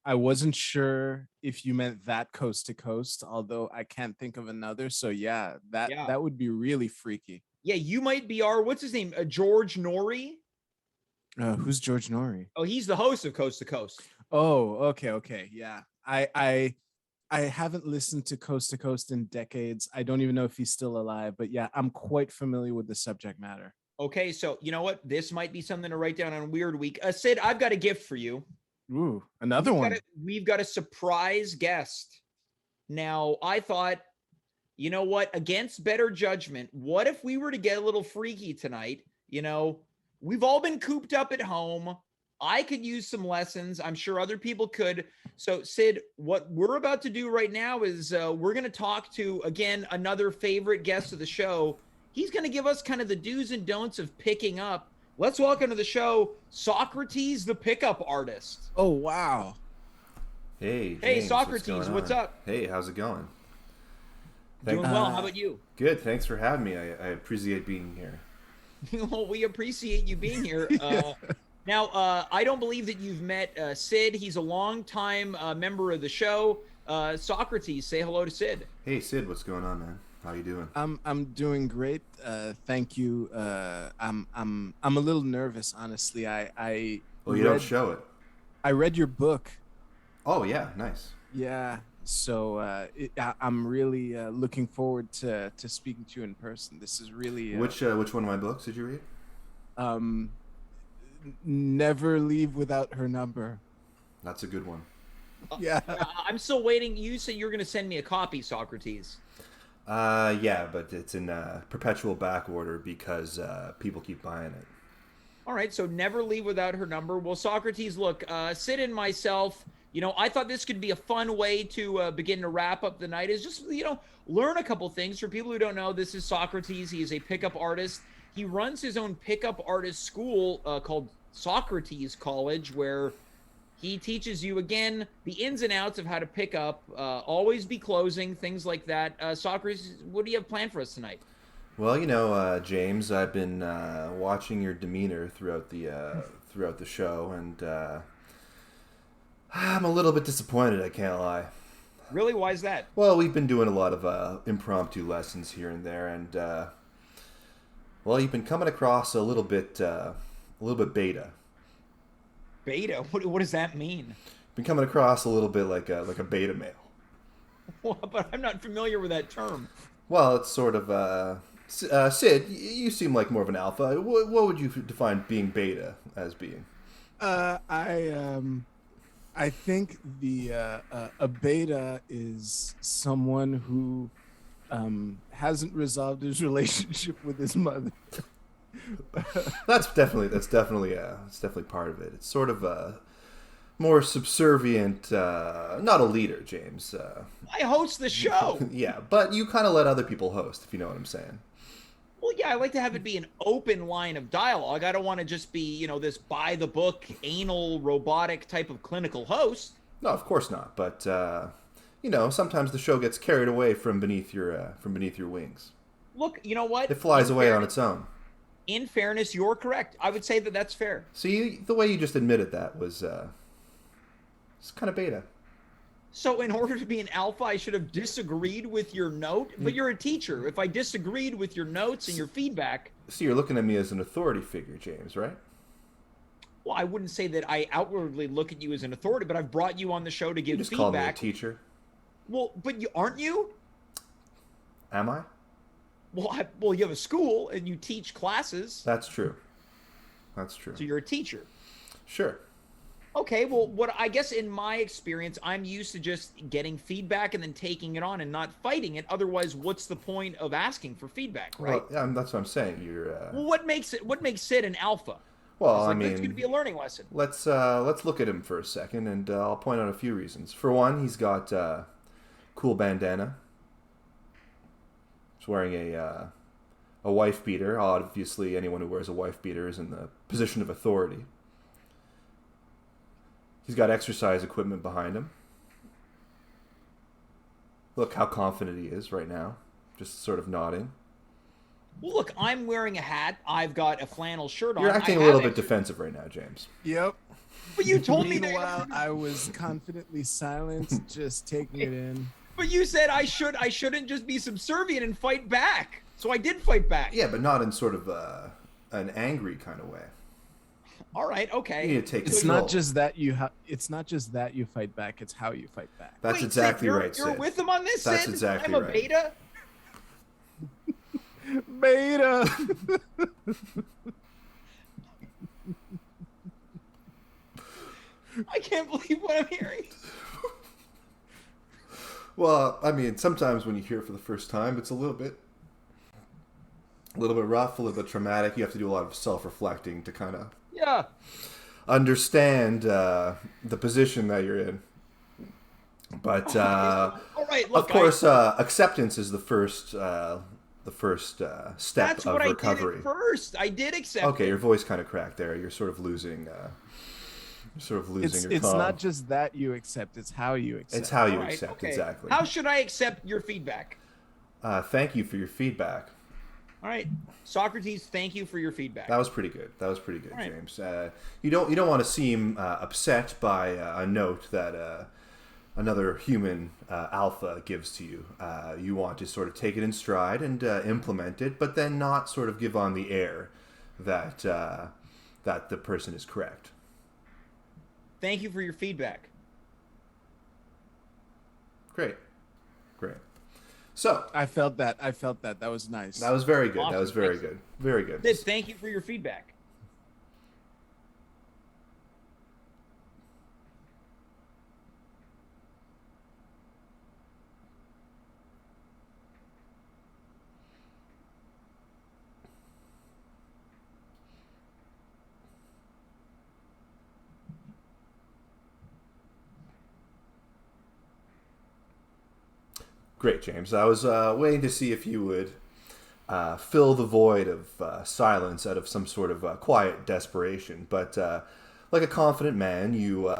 Speaker 4: I wasn't sure if you meant that Coast to Coast, although I can't think of another. So yeah, that would be really freaky.
Speaker 1: Yeah, you might be our, what's his name? George Norrie?
Speaker 4: Who's George Norrie?
Speaker 1: Oh, he's the host of Coast to Coast.
Speaker 4: Oh, okay. Yeah. I haven't listened to Coast in decades. I don't even know if he's still alive, but yeah, I'm quite familiar with the subject matter.
Speaker 1: Okay, so you know what? This might be something to write down on Weird Week. Sid, I've got a gift for you.
Speaker 4: Ooh, another one.
Speaker 1: We've got a surprise guest. Now, I thought, you know what? Against better judgment, what if we were to get a little freaky tonight? You know, we've all been cooped up at home. I could use some lessons. I'm sure other people could. So, Sid, what we're about to do right now is we're going to talk to, again, another favorite guest of the show. He's going to give us kind of the do's and don'ts of picking up. Let's welcome to the show, Socratease, the pickup artist.
Speaker 4: Oh, wow.
Speaker 5: Hey, James,
Speaker 1: hey, Socratease, what's up?
Speaker 5: Hey, how's it going?
Speaker 1: Doing well. How about you?
Speaker 5: Good. Thanks for having me. I appreciate being here.
Speaker 1: Well, we appreciate you being here. Now, I don't believe that you've met Sid. He's a longtime member of the show. Socratease, say hello to Sid.
Speaker 5: Hey, Sid, what's going on, man? How you doing?
Speaker 4: I'm doing great. Thank you. I'm a little nervous, honestly.
Speaker 5: You don't show it.
Speaker 4: I read your book.
Speaker 5: Oh yeah, nice.
Speaker 4: Yeah. So I'm really looking forward to speaking to you in person. This is really
Speaker 5: which one of my books did you read?
Speaker 4: Never Leave Without Her Number.
Speaker 5: That's a good one.
Speaker 4: Yeah.
Speaker 1: I'm still waiting. You said you're going to send me a copy, Socratease.
Speaker 5: Yeah, but it's in perpetual back order because people keep buying it.
Speaker 1: All right, so Never Leave Without Her Number. Well, Socratease, look, Sid and myself, you know, I thought this could be a fun way to begin to wrap up the night, is just, you know, learn a couple things. For people who don't know, this is Socratease. He is a pickup artist. He runs his own pickup artist school called Socratease College, where he teaches you, again, the ins and outs of how to pick up, always be closing, things like that. Socratease, what do you have planned for us tonight?
Speaker 5: Well, you know, James, I've been watching your demeanor throughout the show, and I'm a little bit disappointed, I can't lie.
Speaker 1: Really? Why is that?
Speaker 5: Well, we've been doing a lot of impromptu lessons here and there, and well, you've been coming across a little bit beta.
Speaker 1: Beta? What does that mean?
Speaker 5: Been coming across a little bit like a beta male.
Speaker 1: Well, but I'm not familiar with that term.
Speaker 5: Well, it's sort of Sid, you seem like more of an alpha. What would you define being beta as being?
Speaker 4: I think a beta is someone who hasn't resolved his relationship with his mother.
Speaker 5: That's definitely part of it. It's sort of a more subservient, not a leader, James.
Speaker 1: I host the show.
Speaker 5: Yeah, but you kind of let other people host, if you know what I'm saying.
Speaker 1: Well, yeah, I like to have it be an open line of dialogue. I don't want to just be, you know, this by the book, anal, robotic type of clinical host.
Speaker 5: No, of course not. But you know, sometimes the show gets carried away from beneath your wings.
Speaker 1: Look, you know what?
Speaker 5: It flies away on its own.
Speaker 1: In fairness, you're correct. I would say that that's fair.
Speaker 5: See, the way you just admitted that was it's kind of beta.
Speaker 1: So in order to be an alpha, I should have disagreed with your note? But you're a teacher. If I disagreed with your notes and your feedback...
Speaker 5: So you're looking at me as an authority figure, James, right?
Speaker 1: Well, I wouldn't say that I outwardly look at you as an authority, but I've brought you on the show to give
Speaker 5: just
Speaker 1: feedback.
Speaker 5: Call me a teacher.
Speaker 1: Well, but aren't you?
Speaker 5: Am I?
Speaker 1: Well, you have a school and you teach classes.
Speaker 5: That's true. That's true.
Speaker 1: So you're a teacher.
Speaker 5: Sure.
Speaker 1: Okay, well, what I guess in my experience, I'm used to just getting feedback and then taking it on and not fighting it. Otherwise, what's the point of asking for feedback, right?
Speaker 5: Well, yeah, that's what I'm saying. You're.
Speaker 1: Well, what makes Sid an alpha?
Speaker 5: Well,
Speaker 1: like,
Speaker 5: I mean,
Speaker 1: it's going to be a learning lesson.
Speaker 5: Let's look at him for a second, and I'll point out a few reasons. For one, he's got cool bandana. He's wearing a wife beater. Obviously, anyone who wears a wife beater is in the position of authority. He's got exercise equipment behind him. Look how confident he is right now. Just sort of nodding.
Speaker 1: Well, look, I'm wearing a hat. I've got a flannel shirt on.
Speaker 5: You're acting a little bit defensive right now, James.
Speaker 4: Yep.
Speaker 1: But you told me that.
Speaker 4: Meanwhile, I was confidently silent, just taking it in.
Speaker 1: But you said I shouldn't just be subservient and fight back. So I did fight back.
Speaker 5: Yeah, but not in sort of an angry kind of way.
Speaker 1: All right, okay.
Speaker 5: You need to take
Speaker 4: It's not just that you fight back, it's how you fight back.
Speaker 5: That's
Speaker 1: Wait,
Speaker 5: exactly
Speaker 1: Sid,
Speaker 5: right,
Speaker 1: You're
Speaker 5: Sid.
Speaker 1: with him on this,
Speaker 5: That's
Speaker 1: Sid?
Speaker 5: exactly
Speaker 1: I'm a
Speaker 5: right.
Speaker 1: beta?
Speaker 4: Beta.
Speaker 1: I can't believe what I'm hearing.
Speaker 5: Well, I mean, sometimes when you hear it for the first time, it's a little bit rough, a little bit traumatic. You have to do a lot of self-reflecting to kind of understand the position that you're in. But
Speaker 1: all right, look,
Speaker 5: of course, acceptance is the first step
Speaker 1: that's
Speaker 5: of
Speaker 1: what
Speaker 5: recovery.
Speaker 1: I did at first. I did accept.
Speaker 5: Okay, your voice kind of cracked there. You're sort of losing. Your
Speaker 4: It's
Speaker 5: calm.
Speaker 4: not just that you accept; it's how you accept.
Speaker 5: It's how you
Speaker 1: Right,
Speaker 5: accept,
Speaker 1: okay.
Speaker 5: exactly.
Speaker 1: How should I accept your feedback?
Speaker 5: Thank you for your feedback.
Speaker 1: All right, Socratease, thank you for your feedback.
Speaker 5: That was pretty good. All right. James. You don't want to seem upset by a note that another human alpha gives to you. You want to sort of take it in stride and implement it, but then not sort of give on the air that the person is correct.
Speaker 1: Thank you for your feedback.
Speaker 5: Great. So
Speaker 4: I felt that. That was nice.
Speaker 5: that was very good.
Speaker 1: Awesome.
Speaker 5: That was very good. Very good.
Speaker 1: Sid, thank you for your feedback.
Speaker 5: Great, James. I was waiting to see if you would fill the void of silence out of some sort of quiet desperation. But like a confident man, you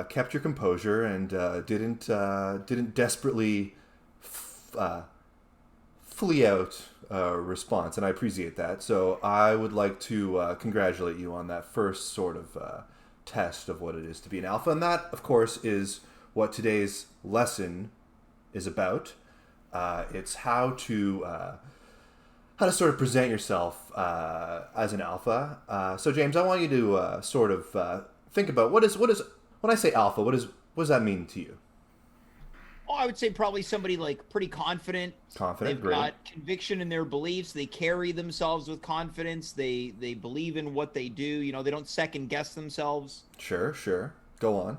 Speaker 5: kept your composure and didn't desperately flee out a response, and I appreciate that. So I would like to congratulate you on that first sort of test of what it is to be an alpha, and that, of course, is what today's lesson is about. It's how to sort of present yourself as an alpha. So James, I want you to sort of think about what is when I say alpha, what does that mean to you?
Speaker 1: Oh, I would say probably somebody like pretty confident.
Speaker 5: Confident,
Speaker 1: They've
Speaker 5: great.
Speaker 1: got conviction in their beliefs. They carry themselves with confidence. They believe in what they do. You know, they don't second guess themselves.
Speaker 5: Sure. Go on.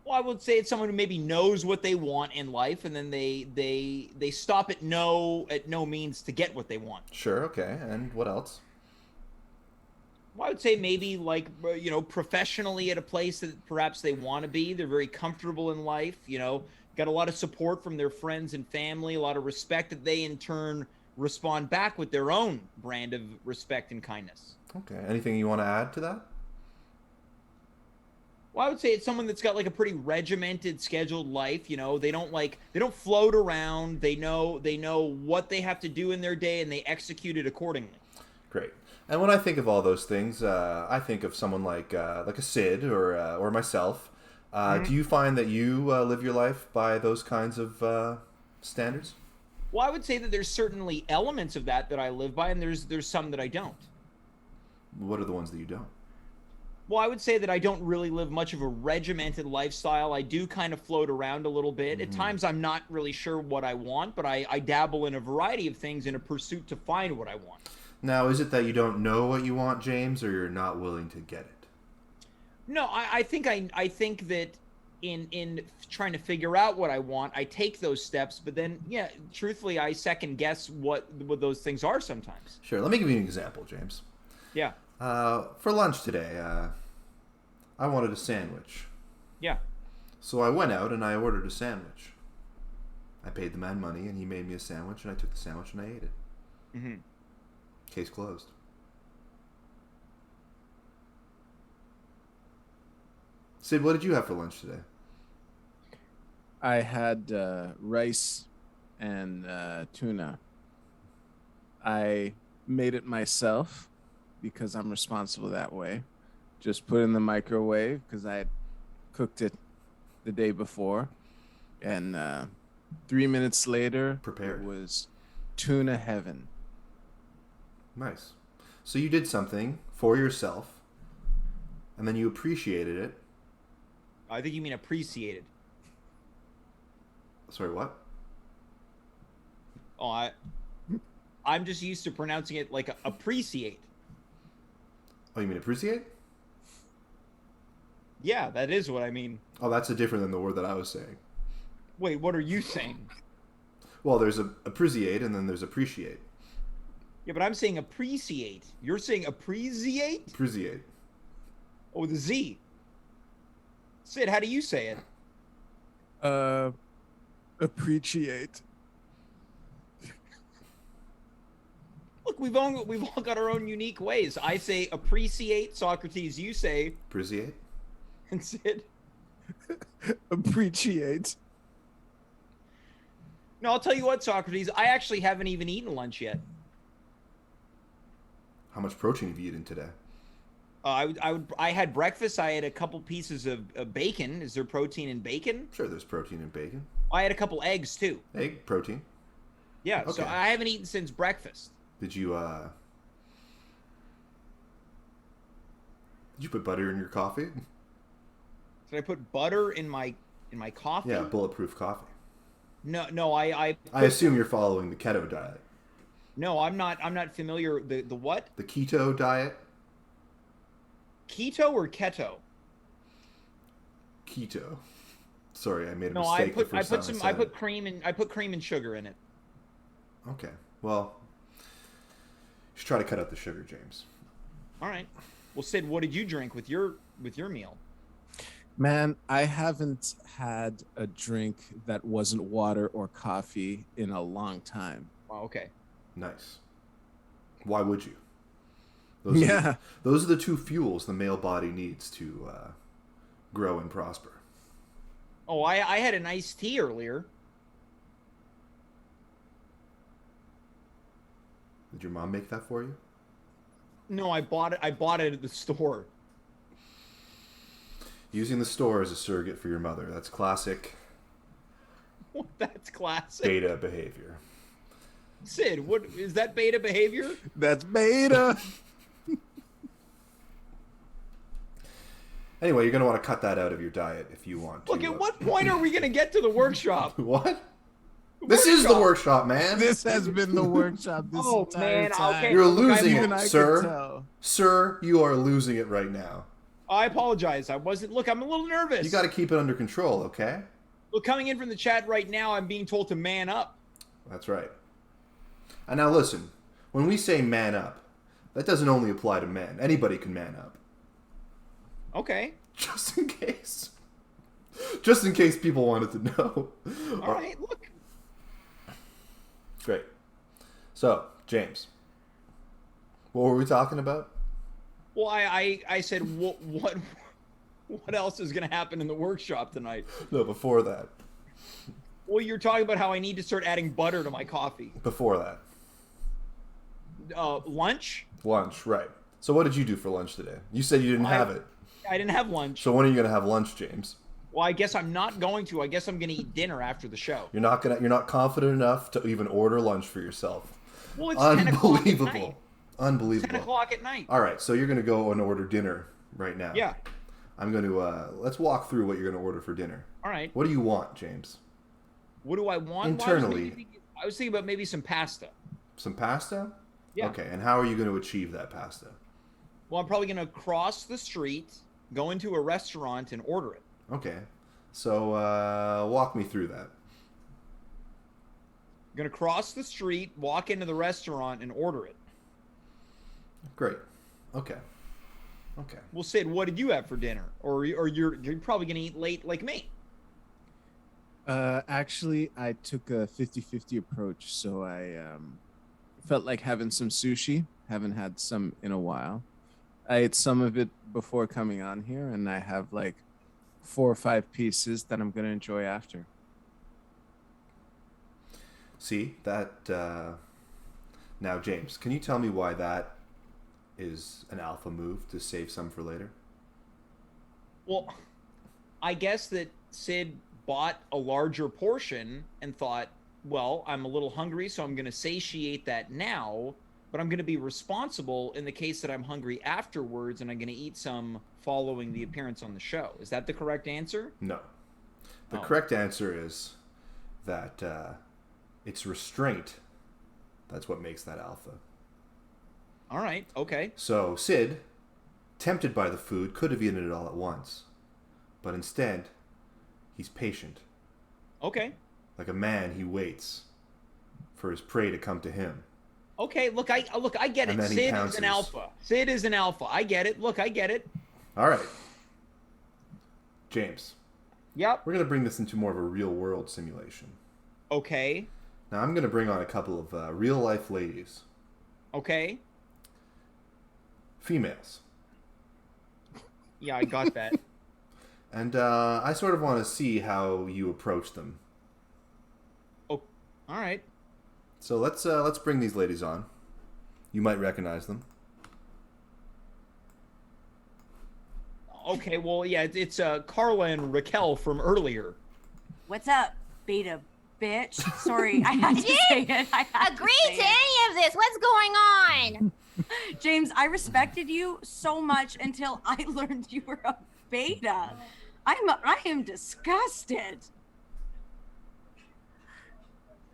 Speaker 1: Well, I would say it's someone who maybe knows what they want in life, and then they stop at no means to get what they want.
Speaker 5: Sure, okay. And what else?
Speaker 1: Well, I would say maybe like, you know, professionally at a place that perhaps they want to be. They're very comfortable in life, you know, got a lot of support from their friends and family, a lot of respect that they in turn respond back with their own brand of respect and kindness.
Speaker 5: Okay. Anything you want to add to that?
Speaker 1: Well, I would say it's someone that's got like a pretty regimented, scheduled life. You know, they don't float around. They know what they have to do in their day, and they execute it accordingly.
Speaker 5: Great. And when I think of all those things, I think of someone like a Sid or myself. Do you find that you live your life by those kinds of standards?
Speaker 1: Well, I would say that there's certainly elements of that I live by, and there's some that I don't.
Speaker 5: What are the ones that you don't?
Speaker 1: Well, I would say that I don't really live much of a regimented lifestyle. I do kind of float around a little bit. At times, I'm not really sure what I want, but I dabble in a variety of things in a pursuit to find what I want.
Speaker 5: Now, is it that you don't know what you want, James, or you're not willing to get it?
Speaker 1: No, I think that in trying to figure out what I want, I take those steps, but then, yeah, truthfully, I second guess what those things are sometimes.
Speaker 5: Sure. Let me give you an example, James.
Speaker 1: Yeah.
Speaker 5: For lunch today, I wanted a sandwich.
Speaker 1: Yeah.
Speaker 5: So I went out and I ordered a sandwich. I paid the man money and he made me a sandwich and I took the sandwich and I ate it.
Speaker 1: Mm-hmm.
Speaker 5: Case closed. Sid, what did you have for lunch today?
Speaker 4: I had rice and tuna. I made it myself because I'm responsible that way. Just put it in the microwave because I had cooked it the day before. And 3 minutes later,
Speaker 5: prepared.
Speaker 4: It was tuna heaven.
Speaker 5: Nice. So you did something for yourself, and then you appreciated it.
Speaker 1: I think you mean appreciated.
Speaker 5: Sorry, what?
Speaker 1: Oh, I'm just used to pronouncing it like appreciate.
Speaker 5: Oh, you mean appreciate?
Speaker 1: Yeah, that is what I mean.
Speaker 5: Oh, that's different than the word that I was saying.
Speaker 1: Wait, what are you saying?
Speaker 5: Well, there's appreciate and then there's appreciate.
Speaker 1: Yeah, but I'm saying appreciate. You're saying appreciate?
Speaker 5: Appreciate.
Speaker 1: Oh, with a Z. Sid, how do you say it?
Speaker 4: Appreciate.
Speaker 1: Look, we've all got our own unique ways. I say appreciate, Socratease. You say
Speaker 5: appreciate,
Speaker 1: and Sid
Speaker 4: appreciate.
Speaker 1: No, I'll tell you what, Socratease. I actually haven't even eaten lunch yet.
Speaker 5: How much protein have you eaten today?
Speaker 1: I had breakfast. I had a couple pieces of bacon. Is there protein in bacon?
Speaker 5: Sure, there's protein in bacon.
Speaker 1: I had a couple eggs too.
Speaker 5: Egg protein.
Speaker 1: Yeah. Okay. So I haven't eaten since breakfast.
Speaker 5: Did you put butter in your coffee?
Speaker 1: Did I put butter in my coffee?
Speaker 5: Yeah, bulletproof coffee.
Speaker 1: No. I
Speaker 5: assume you're following the keto diet.
Speaker 1: No, I'm not. I'm not familiar. The what?
Speaker 5: The keto diet.
Speaker 1: Keto or keto?
Speaker 5: Keto. Sorry, I made a
Speaker 1: no,
Speaker 5: mistake.
Speaker 1: I put cream and sugar in it.
Speaker 5: Okay. Well, you should try to cut out the sugar, James.
Speaker 1: All right. Well, Sid, what did you drink with your meal?
Speaker 4: Man, I haven't had a drink that wasn't water or coffee in a long time.
Speaker 1: Wow, okay.
Speaker 5: Nice. Why would you? Those are the two fuels the male body needs to grow and prosper.
Speaker 1: Oh, I had an iced tea earlier.
Speaker 5: Did your mom make that for you?
Speaker 1: No, I bought it at the store.
Speaker 5: Using the store as a surrogate for your mother. That's classic.
Speaker 1: That's classic.
Speaker 5: Beta behavior.
Speaker 1: Sid, what is that beta behavior?
Speaker 4: That's beta.
Speaker 5: Anyway, you're going to want to cut that out of your diet if you want to.
Speaker 1: Look, at what point are we going to get to the workshop?
Speaker 5: What? This is the workshop, man.
Speaker 4: This has been the workshop this entire time.
Speaker 5: Okay. You're losing it, sir. Sir, you are losing it right now.
Speaker 1: I apologize. I wasn't. Look, I'm a little nervous.
Speaker 5: You got to keep it under control, okay?
Speaker 1: Look, coming in from the chat right now, I'm being told to man up.
Speaker 5: That's right. And now listen, when we say man up, that doesn't only apply to men. Anybody can man up.
Speaker 1: Okay.
Speaker 5: Just in case. Just in case people wanted to know.
Speaker 1: All right, look.
Speaker 5: Great. So, James, what were we talking about?
Speaker 1: Well, I said what else is going to happen in the workshop tonight?
Speaker 5: No, before that.
Speaker 1: Well, you're talking about how I need to start adding butter to my coffee.
Speaker 5: Before that.
Speaker 1: Lunch?
Speaker 5: Lunch, right. So what did you do for lunch today? You said you didn't have it.
Speaker 1: I didn't have lunch.
Speaker 5: So when are you going to have lunch, James?
Speaker 1: Well, I guess I'm not going to. I guess I'm going to eat dinner after the show.
Speaker 5: You're not confident enough to even order lunch for yourself.
Speaker 1: Well, it's 10 o'clock at night.
Speaker 5: Unbelievable.
Speaker 1: 10 o'clock at night.
Speaker 5: All right, so you're going to go and order dinner right now.
Speaker 1: Yeah.
Speaker 5: I'm going to let's walk through what you're going to order for dinner.
Speaker 1: All right.
Speaker 5: What do you want, James?
Speaker 1: What do I want?
Speaker 5: Internally.
Speaker 1: I was thinking about maybe some pasta.
Speaker 5: Some pasta?
Speaker 1: Yeah.
Speaker 5: Okay, and how are you going to achieve that pasta?
Speaker 1: Well, I'm probably going to cross the street, go into a restaurant, and order it.
Speaker 5: Okay. So walk me through that.
Speaker 1: I'm going to cross the street, walk into the restaurant, and order it.
Speaker 5: Great. Okay.
Speaker 1: Well, Sid, what did you have for dinner? Or you're probably going to eat late like me.
Speaker 4: Actually, I took a 50-50 approach, so I felt like having some sushi. Haven't had some in a while. I ate some of it before coming on here, and I have like 4 or 5 pieces that I'm going to enjoy after.
Speaker 5: See that? Now, James, can you tell me why that is an alpha move to save some for later?
Speaker 1: Well, I guess that Sid bought a larger portion and thought, well, I'm a little hungry, so I'm going to satiate that now, but I'm going to be responsible in the case that I'm hungry afterwards, and I'm going to eat some following the appearance on the show. Is that the correct answer?
Speaker 5: No. The correct answer is that it's restraint. That's what makes that alpha.
Speaker 1: All right. Okay.
Speaker 5: So Sid, tempted by the food, could have eaten it all at once. But instead, he's patient.
Speaker 1: Okay.
Speaker 5: Like a man, he waits for his prey to come to him.
Speaker 1: Okay, look, I get it. Sid is an alpha. Sid is an alpha. I get it. Look, I get it.
Speaker 5: All right. James.
Speaker 1: Yep.
Speaker 5: We're going to bring this into more of a real-world simulation.
Speaker 1: Okay.
Speaker 5: Now, I'm going to bring on a couple of real-life ladies.
Speaker 1: Okay.
Speaker 5: Females.
Speaker 1: Yeah, I got that.
Speaker 5: And I sort of want to see how you approach them.
Speaker 1: Oh, all right.
Speaker 5: So let's bring these ladies on. You might recognize them.
Speaker 1: Okay, well, yeah, it's Carla and Racquel from earlier.
Speaker 2: What's up, beta bitch? Sorry, I had to say it.
Speaker 3: Agree to any of this. What's going on?
Speaker 2: James, I respected you so much until I learned you were a beta. I am disgusted.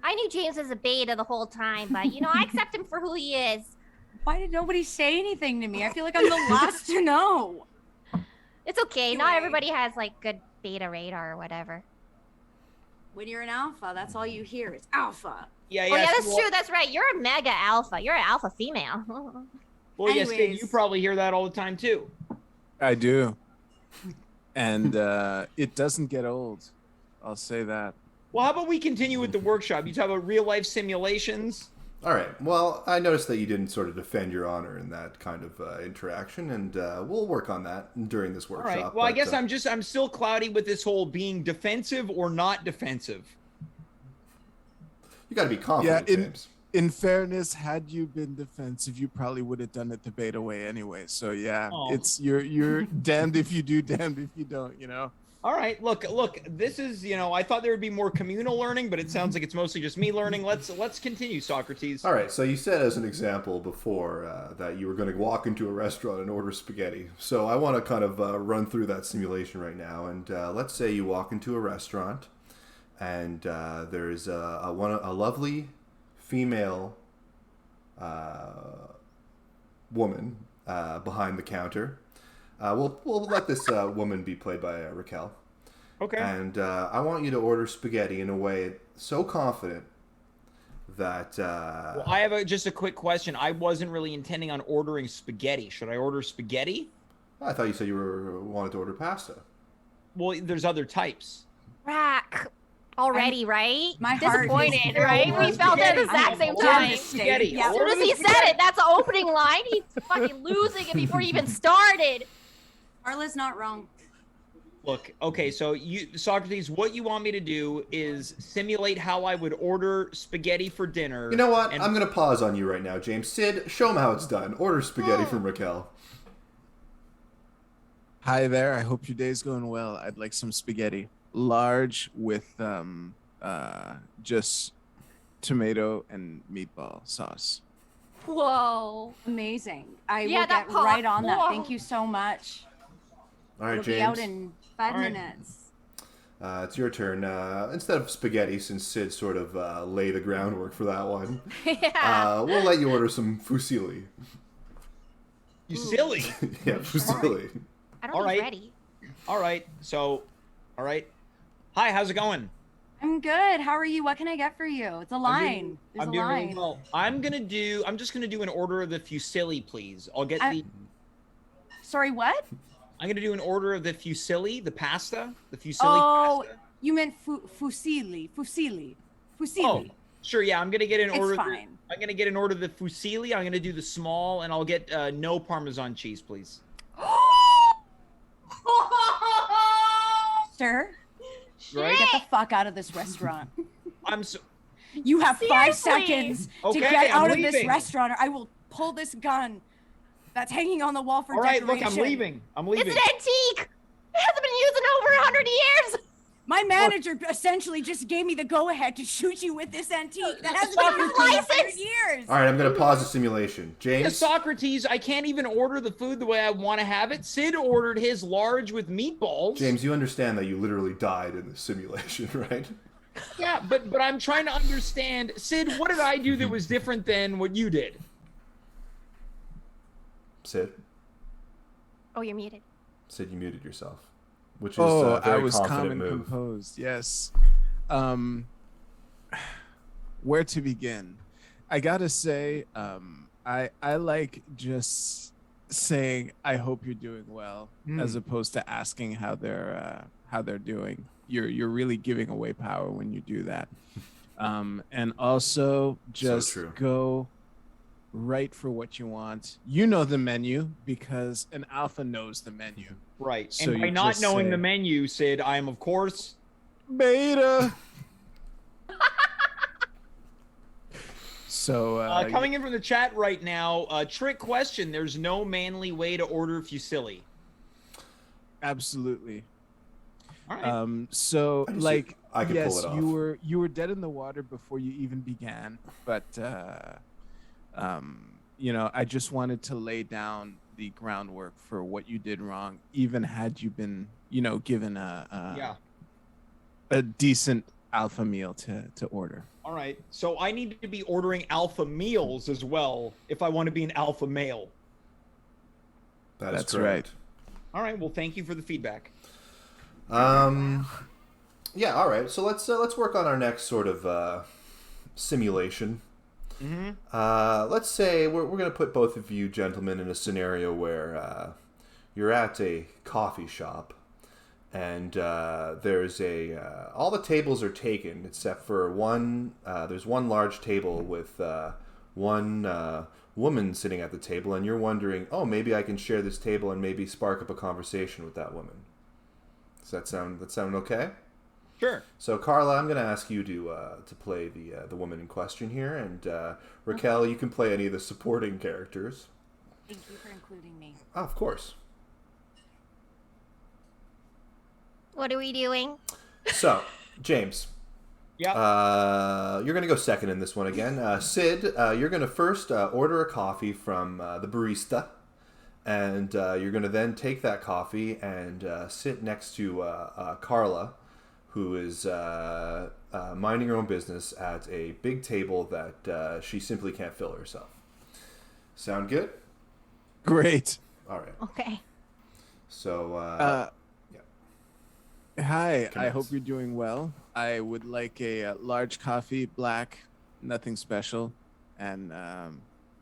Speaker 3: I knew James was a beta the whole time, but I accept him for who he is.
Speaker 2: Why did nobody say anything to me? I feel like I'm the last to know.
Speaker 3: It's okay.
Speaker 2: Anyway.
Speaker 3: Not everybody has like good beta radar or whatever.
Speaker 2: When you're an alpha, that's all you hear is alpha.
Speaker 1: Yeah,
Speaker 3: Oh yeah, that's true. That's right. You're a mega alpha. You're an alpha female.
Speaker 1: Well, yes,
Speaker 2: Anyways.
Speaker 1: you probably hear that all the time too.
Speaker 4: I do. And it doesn't get old. I'll say that.
Speaker 1: Well, how about we continue with the workshop? You talk about real life simulations.
Speaker 5: All right. Well, I noticed that you didn't sort of defend your honor in that kind of interaction, and we'll work on that during this workshop.
Speaker 1: All right. Well, I guess I'm still cloudy with this whole being defensive or not defensive.
Speaker 5: You got to be confident, James.
Speaker 4: In fairness, had you been defensive, you probably would have done it the beta way anyway. So yeah, it's you're damned if you do, damned if you don't.
Speaker 1: All right, look, this is, I thought there would be more communal learning, but it sounds like it's mostly just me learning. Let's continue, Socrates.
Speaker 5: All right, so you said as an example before that you were going to walk into a restaurant and order spaghetti. So I want to kind of run through that simulation right now. And let's say you walk into a restaurant and there's a lovely female woman behind the counter. We'll let this woman be played by Racquel.
Speaker 1: Okay.
Speaker 5: And I want you to order spaghetti in a way so confident that...
Speaker 1: Well, I have just a quick question. I wasn't really intending on ordering spaghetti. Should I order spaghetti?
Speaker 5: I thought you said you wanted to order pasta.
Speaker 1: Well, there's other types.
Speaker 3: Rack. Already, right?
Speaker 2: My heart
Speaker 3: disappointed, right? We felt it at the exact same time.
Speaker 1: Spaghetti.
Speaker 3: Yeah. As soon as he said it, that's the opening line. He's fucking losing it before he even started.
Speaker 2: Carla's not wrong.
Speaker 1: Look, okay, so Socrates, what you want me to do is simulate how I would order spaghetti for dinner.
Speaker 5: You know what? I'm going to pause on you right now, James. Sid, show him how it's done. Order spaghetti from Racquel.
Speaker 4: Hi there. I hope your day's going well. I'd like some spaghetti. Large with just tomato and meatball sauce.
Speaker 3: Whoa.
Speaker 2: Amazing. I will
Speaker 3: that
Speaker 2: get right on that.
Speaker 3: Whoa.
Speaker 2: Thank you so much.
Speaker 5: All right,
Speaker 2: We'll
Speaker 5: James.
Speaker 2: be out in 5 minutes.
Speaker 5: It's your turn. Instead of spaghetti, since Sid sort of laid the groundwork for that one, we'll let you order some fusilli.
Speaker 1: You silly.
Speaker 5: Yeah, fusilli.
Speaker 3: I don't think he's ready.
Speaker 1: All right. So, all right. Hi, how's it going?
Speaker 2: I'm good. How are you? What can I get for you? It's a line. There's
Speaker 1: I'm
Speaker 2: a
Speaker 1: doing
Speaker 2: line.
Speaker 1: really well. I'm just gonna do an order of the fusilli, please. I'll get
Speaker 2: Sorry, what?
Speaker 1: I'm gonna do an order of the fusilli, the pasta, the fusilli pasta.
Speaker 2: You meant fusilli.
Speaker 1: Oh, sure. Yeah, I'm gonna get an order.
Speaker 2: It's fine.
Speaker 1: I'm gonna get an order of the fusilli. I'm gonna do the small, and I'll get no Parmesan cheese, please.
Speaker 2: Sir,
Speaker 1: Right?
Speaker 2: get the fuck out of this restaurant. You have 5 seconds to get out of this restaurant, or I will pull this gun that's hanging on the wall for decoration.
Speaker 1: All right, look, I'm leaving.
Speaker 3: It's an antique. It hasn't been used in over 100 years.
Speaker 2: My manager essentially just gave me the go-ahead to shoot you with this antique that hasn't been used in 100 years.
Speaker 5: All right, I'm going to pause the simulation. James?
Speaker 1: Yeah, Socratease, I can't even order the food the way I want to have it. Sid ordered his large with meatballs.
Speaker 5: James, you understand that you literally died in the simulation, right?
Speaker 1: Yeah, but I'm trying to understand. Sid, what did I do that was different than what you did?
Speaker 5: Sid?
Speaker 3: Oh, you're muted.
Speaker 5: Sid, you muted yourself. Which is a very
Speaker 4: I was
Speaker 5: confident
Speaker 4: calm and
Speaker 5: move.
Speaker 4: composed. Yes. Where to begin? I gotta say, I like just saying I hope you're doing well, as opposed to asking how they're doing. You're really giving away power when you do that. And also just go right for what you want. You know the menu because an alpha knows the menu.
Speaker 1: Right.
Speaker 4: So
Speaker 1: and by not knowing the menu, Sid, I am, of course,
Speaker 4: beta. So
Speaker 1: coming in from the chat right now, trick question. There's no manly way to order fusilli.
Speaker 4: Absolutely.
Speaker 1: All right.
Speaker 4: So like,
Speaker 5: I could
Speaker 4: yes,
Speaker 5: pull it off.
Speaker 4: you were dead in the water before you even began, but you know, I just wanted to lay down the groundwork for what you did wrong, even had you been, you know, given a decent alpha meal to order.
Speaker 1: All right. So I need to be ordering alpha meals as well if I want to be an alpha male.
Speaker 5: That's
Speaker 4: correct.
Speaker 1: All right. Well, thank you for the feedback.
Speaker 5: Yeah. All right. So let's work on our next sort of simulation. Let's say we're going to put both of you gentlemen in a scenario where you're at a coffee shop and there's all the tables are taken except for one. There's one large table with one woman sitting at the table, and you're wondering, oh, maybe I can share this table and maybe spark up a conversation with that woman. Does that sound okay?
Speaker 1: Sure.
Speaker 5: So, Carla, I'm going to ask you to play the woman in question here, and Racquel, you can play any of the supporting characters.
Speaker 2: Thank you for including me.
Speaker 5: Oh, of course.
Speaker 3: What are we doing?
Speaker 5: So, James.
Speaker 1: Yeah.
Speaker 5: You're going to go second in this one again. Sid, you're going to first order a coffee from the barista, and you're going to then take that coffee and sit next to Carla, who is minding her own business at a big table that she simply can't fill herself. Sound good?
Speaker 4: Great.
Speaker 5: All right.
Speaker 3: Okay.
Speaker 5: So,
Speaker 4: hi, I hope you're doing well. I would like a large coffee, black, nothing special. And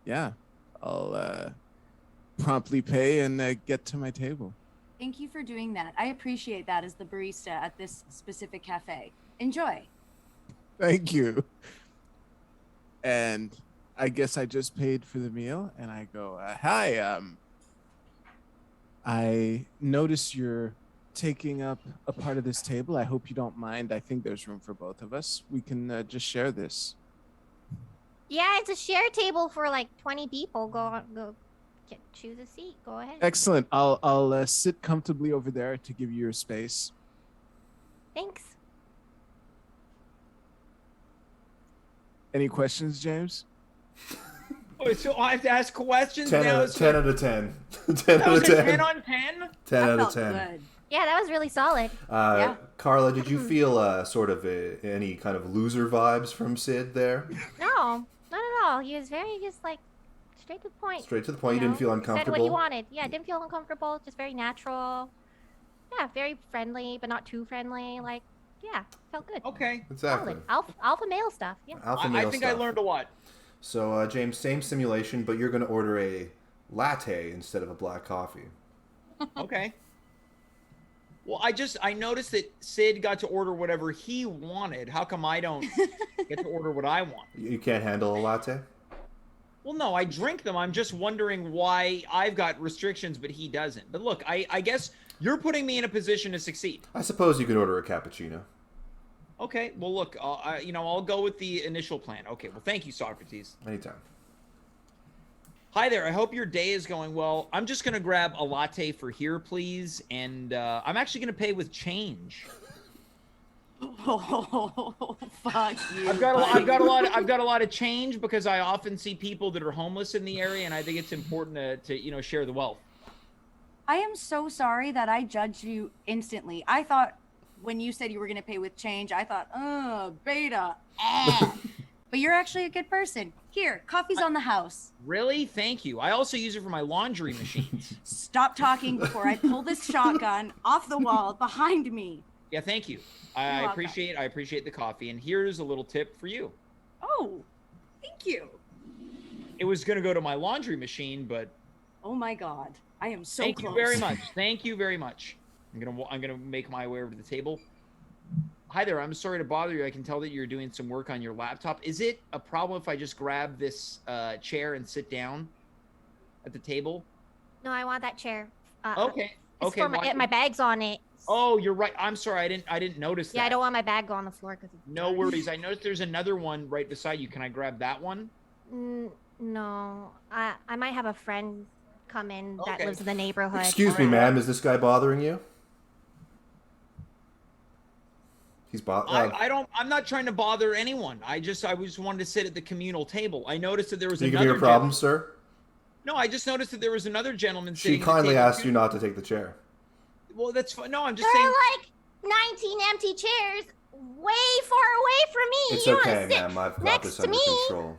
Speaker 4: yeah, I'll promptly pay and get to my table.
Speaker 2: Thank you for doing that. I appreciate that as the barista at this specific cafe. Enjoy.
Speaker 4: Thank you. And I guess I just paid for the meal, and I go, hi, I notice you're taking up a part of this table. I hope you don't mind. I think there's room for both of us. We can just share this.
Speaker 3: Yeah, it's a share table for like 20 people. Go. Choose a seat. Go ahead.
Speaker 4: Excellent. I'll sit comfortably over there to give you your space.
Speaker 3: Thanks.
Speaker 4: Any questions, James?
Speaker 1: Wait, so I have to ask questions
Speaker 5: 10
Speaker 1: now?
Speaker 5: out of 10. 10 out of 10.
Speaker 1: That was a 10 on 10?
Speaker 5: 10 out of 10.
Speaker 2: Good.
Speaker 3: Yeah, that was really solid.
Speaker 5: Carla, did you feel sort of any kind of loser vibes from Sid there?
Speaker 3: No, not at all. He was very just like straight to the point.
Speaker 5: Straight to the point. You didn't feel uncomfortable?
Speaker 3: Said what he wanted. Yeah, didn't feel uncomfortable. Just very natural. Yeah, very friendly, but not too friendly. Like, yeah, felt good.
Speaker 1: Okay.
Speaker 5: Exactly.
Speaker 3: Alpha male stuff. Yeah.
Speaker 5: Alpha male
Speaker 1: I think
Speaker 5: stuff.
Speaker 1: I learned a lot.
Speaker 5: So, James, same simulation, but you're going to order a latte instead of a black coffee.
Speaker 1: Okay. Well, I noticed that Sid got to order whatever he wanted. How come I don't get to order what I want?
Speaker 5: You can't handle a latte?
Speaker 1: Well, no, I drink them. I'm just wondering why I've got restrictions, but he doesn't. But look, I guess you're putting me in a position to succeed.
Speaker 5: I suppose you could order a cappuccino.
Speaker 1: Okay. Well, look, I'll go with the initial plan. Okay. Well, thank you, Socratease.
Speaker 5: Anytime.
Speaker 1: Hi there. I hope your day is going well. I'm just gonna grab a latte for here, please, and I'm actually gonna pay with change.
Speaker 2: Oh, fuck you.
Speaker 1: I've got a lot of change because I often see people that are homeless in the area, and I think it's important to share the wealth.
Speaker 2: I am so sorry that I judged you instantly. I thought when you said you were gonna pay with change, I thought, beta. But you're actually a good person. Here, coffee's on the house.
Speaker 1: Really? Thank you. I also use it for my laundry machines.
Speaker 2: Stop talking before I pull this shotgun off the wall behind me.
Speaker 1: Yeah, thank you. I appreciate the coffee. And here's a little tip for you.
Speaker 2: Oh, thank you.
Speaker 1: It was gonna go to my laundry machine, but
Speaker 2: oh my God, I am so
Speaker 1: thank
Speaker 2: close.
Speaker 1: you very much. Thank you very much. I'm gonna make my way over to the table. Hi there. I'm sorry to bother you. I can tell that you're doing some work on your laptop. Is it a problem if I just grab this chair and sit down at the table?
Speaker 3: No, I want that chair.
Speaker 1: Okay.
Speaker 3: It's for my bag's on it.
Speaker 1: Oh, you're right. I'm sorry. I didn't notice that.
Speaker 3: Yeah, I don't want my bag on the floor because
Speaker 1: no worries. I noticed there's another one right beside you. Can I grab that one?
Speaker 3: No. I might have a friend come in that lives in the neighborhood.
Speaker 5: Excuse me, ma'am. Is this guy bothering you? He's
Speaker 1: I'm not trying to bother anyone. I just wanted to sit at the communal table. I noticed that there was
Speaker 5: another.
Speaker 1: You give me
Speaker 5: a problem, sir?
Speaker 1: No, I just noticed that there was another gentleman sitting.
Speaker 5: She kindly asked you not to take the chair.
Speaker 1: Well, that's fine. No, I'm just
Speaker 3: saying.
Speaker 1: There
Speaker 3: are like 19 empty chairs way far away from me.
Speaker 5: It's
Speaker 3: you
Speaker 5: okay, ma'am. I've got this under control.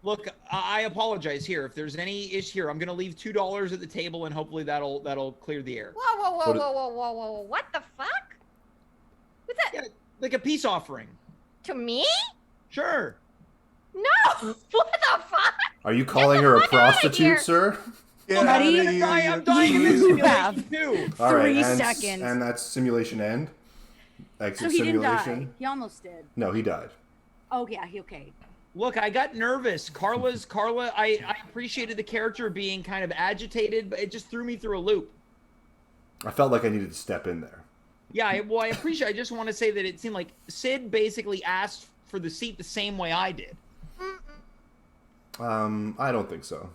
Speaker 1: Look, I apologize here. If there's any issue here, I'm gonna leave $2 at the table, and hopefully that'll clear the air.
Speaker 3: Whoa! What the fuck? What's that?
Speaker 1: Yeah, like a peace offering.
Speaker 3: To me?
Speaker 1: Sure.
Speaker 3: No! What the fuck?
Speaker 5: Are you calling her a prostitute, sir?
Speaker 1: Yeah, I'm dying in this simulation too.
Speaker 5: All right,
Speaker 2: 3 seconds.
Speaker 5: And that's simulation end? Exit
Speaker 2: so he
Speaker 5: simulation?
Speaker 2: didn't die. He almost did.
Speaker 5: No, he died.
Speaker 2: Oh, yeah, okay.
Speaker 1: Look, I got nervous. Carla, I appreciated the character being kind of agitated, but it just threw me through a loop.
Speaker 5: I felt like I needed to step in there.
Speaker 1: Yeah, I appreciate it. I just want to say that it seemed like Sid basically asked for the seat the same way I did.
Speaker 5: I don't think so.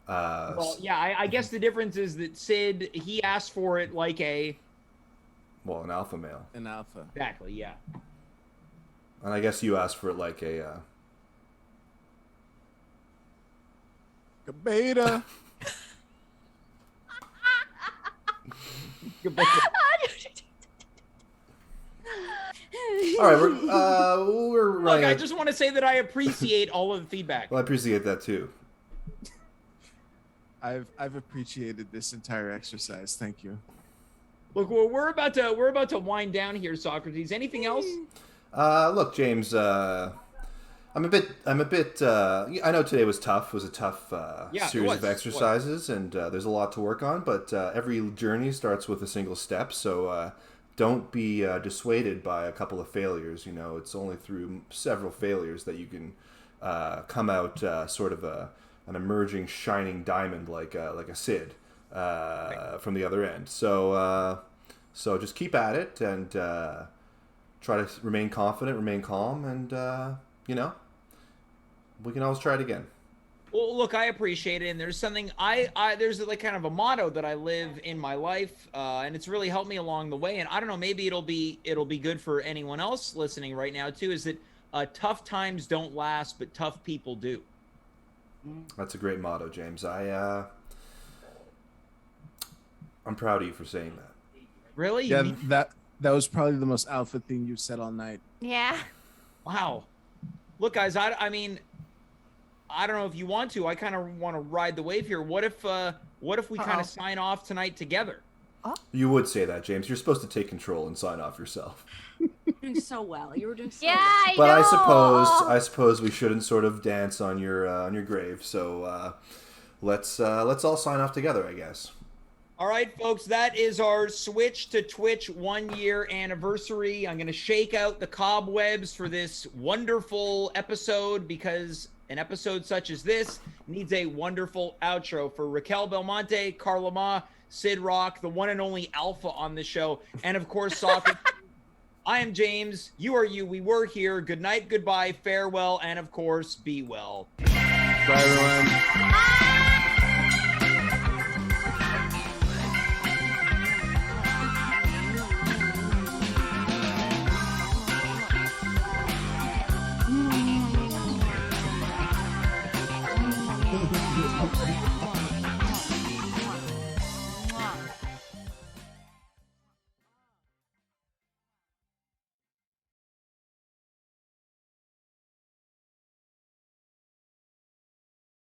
Speaker 1: Well, yeah, I guess the difference is that Sid, he asked for it like a...
Speaker 5: Well, an alpha male.
Speaker 4: An alpha.
Speaker 1: Exactly, yeah.
Speaker 5: And I guess you asked for it like a...
Speaker 4: A beta.
Speaker 5: All right, we're running.
Speaker 1: Look, I just want to say that I appreciate all of the feedback.
Speaker 5: Well, I appreciate that too.
Speaker 4: I've appreciated this entire exercise. Thank you.
Speaker 1: Look, we're about to wind down here, Socratease. Anything else?
Speaker 5: Look, James. I'm a bit. I know today was tough. It was a tough series of exercises, and there's a lot to work on. But every journey starts with a single step. So don't be dissuaded by a couple of failures. You know, it's only through several failures that you can come out sort of an emerging shining diamond like a Sid from the other end. So just keep at it and try to remain confident, remain calm, and we can always try it again.
Speaker 1: Well, look, I appreciate it, and there's something there's like kind of a motto that I live in my life, and it's really helped me along the way. And I don't know, maybe it'll be good for anyone else listening right now too. Is that tough times don't last, but tough people do.
Speaker 5: That's a great motto, James. I'm proud of you for saying that.
Speaker 1: Really?
Speaker 4: Yeah, that was probably the most alpha thing you've said all night.
Speaker 3: Yeah.
Speaker 1: Wow. Look, guys, I mean, I don't know if you want to. I kind of want to ride the wave here. What if we kind of sign off tonight together?
Speaker 5: You would say that, James. You're supposed to take control and sign off yourself.
Speaker 2: Doing so well. You were doing so
Speaker 3: well.
Speaker 5: But
Speaker 3: I
Speaker 5: know. I suppose we shouldn't sort of dance on your grave. So let's all sign off together, I guess.
Speaker 1: All right, folks, that is our Switch to Twitch 1-year anniversary. I'm going to shake out the cobwebs for this wonderful episode because an episode such as this needs a wonderful outro. For Racquel, Belmonte, Carla Mah, Sid Rock, the one and only alpha on the show, and of course, Socratease. I am James. You are you. We were here. Good night, goodbye, farewell, and of course, be well.
Speaker 4: Bye, everyone.
Speaker 3: Bye.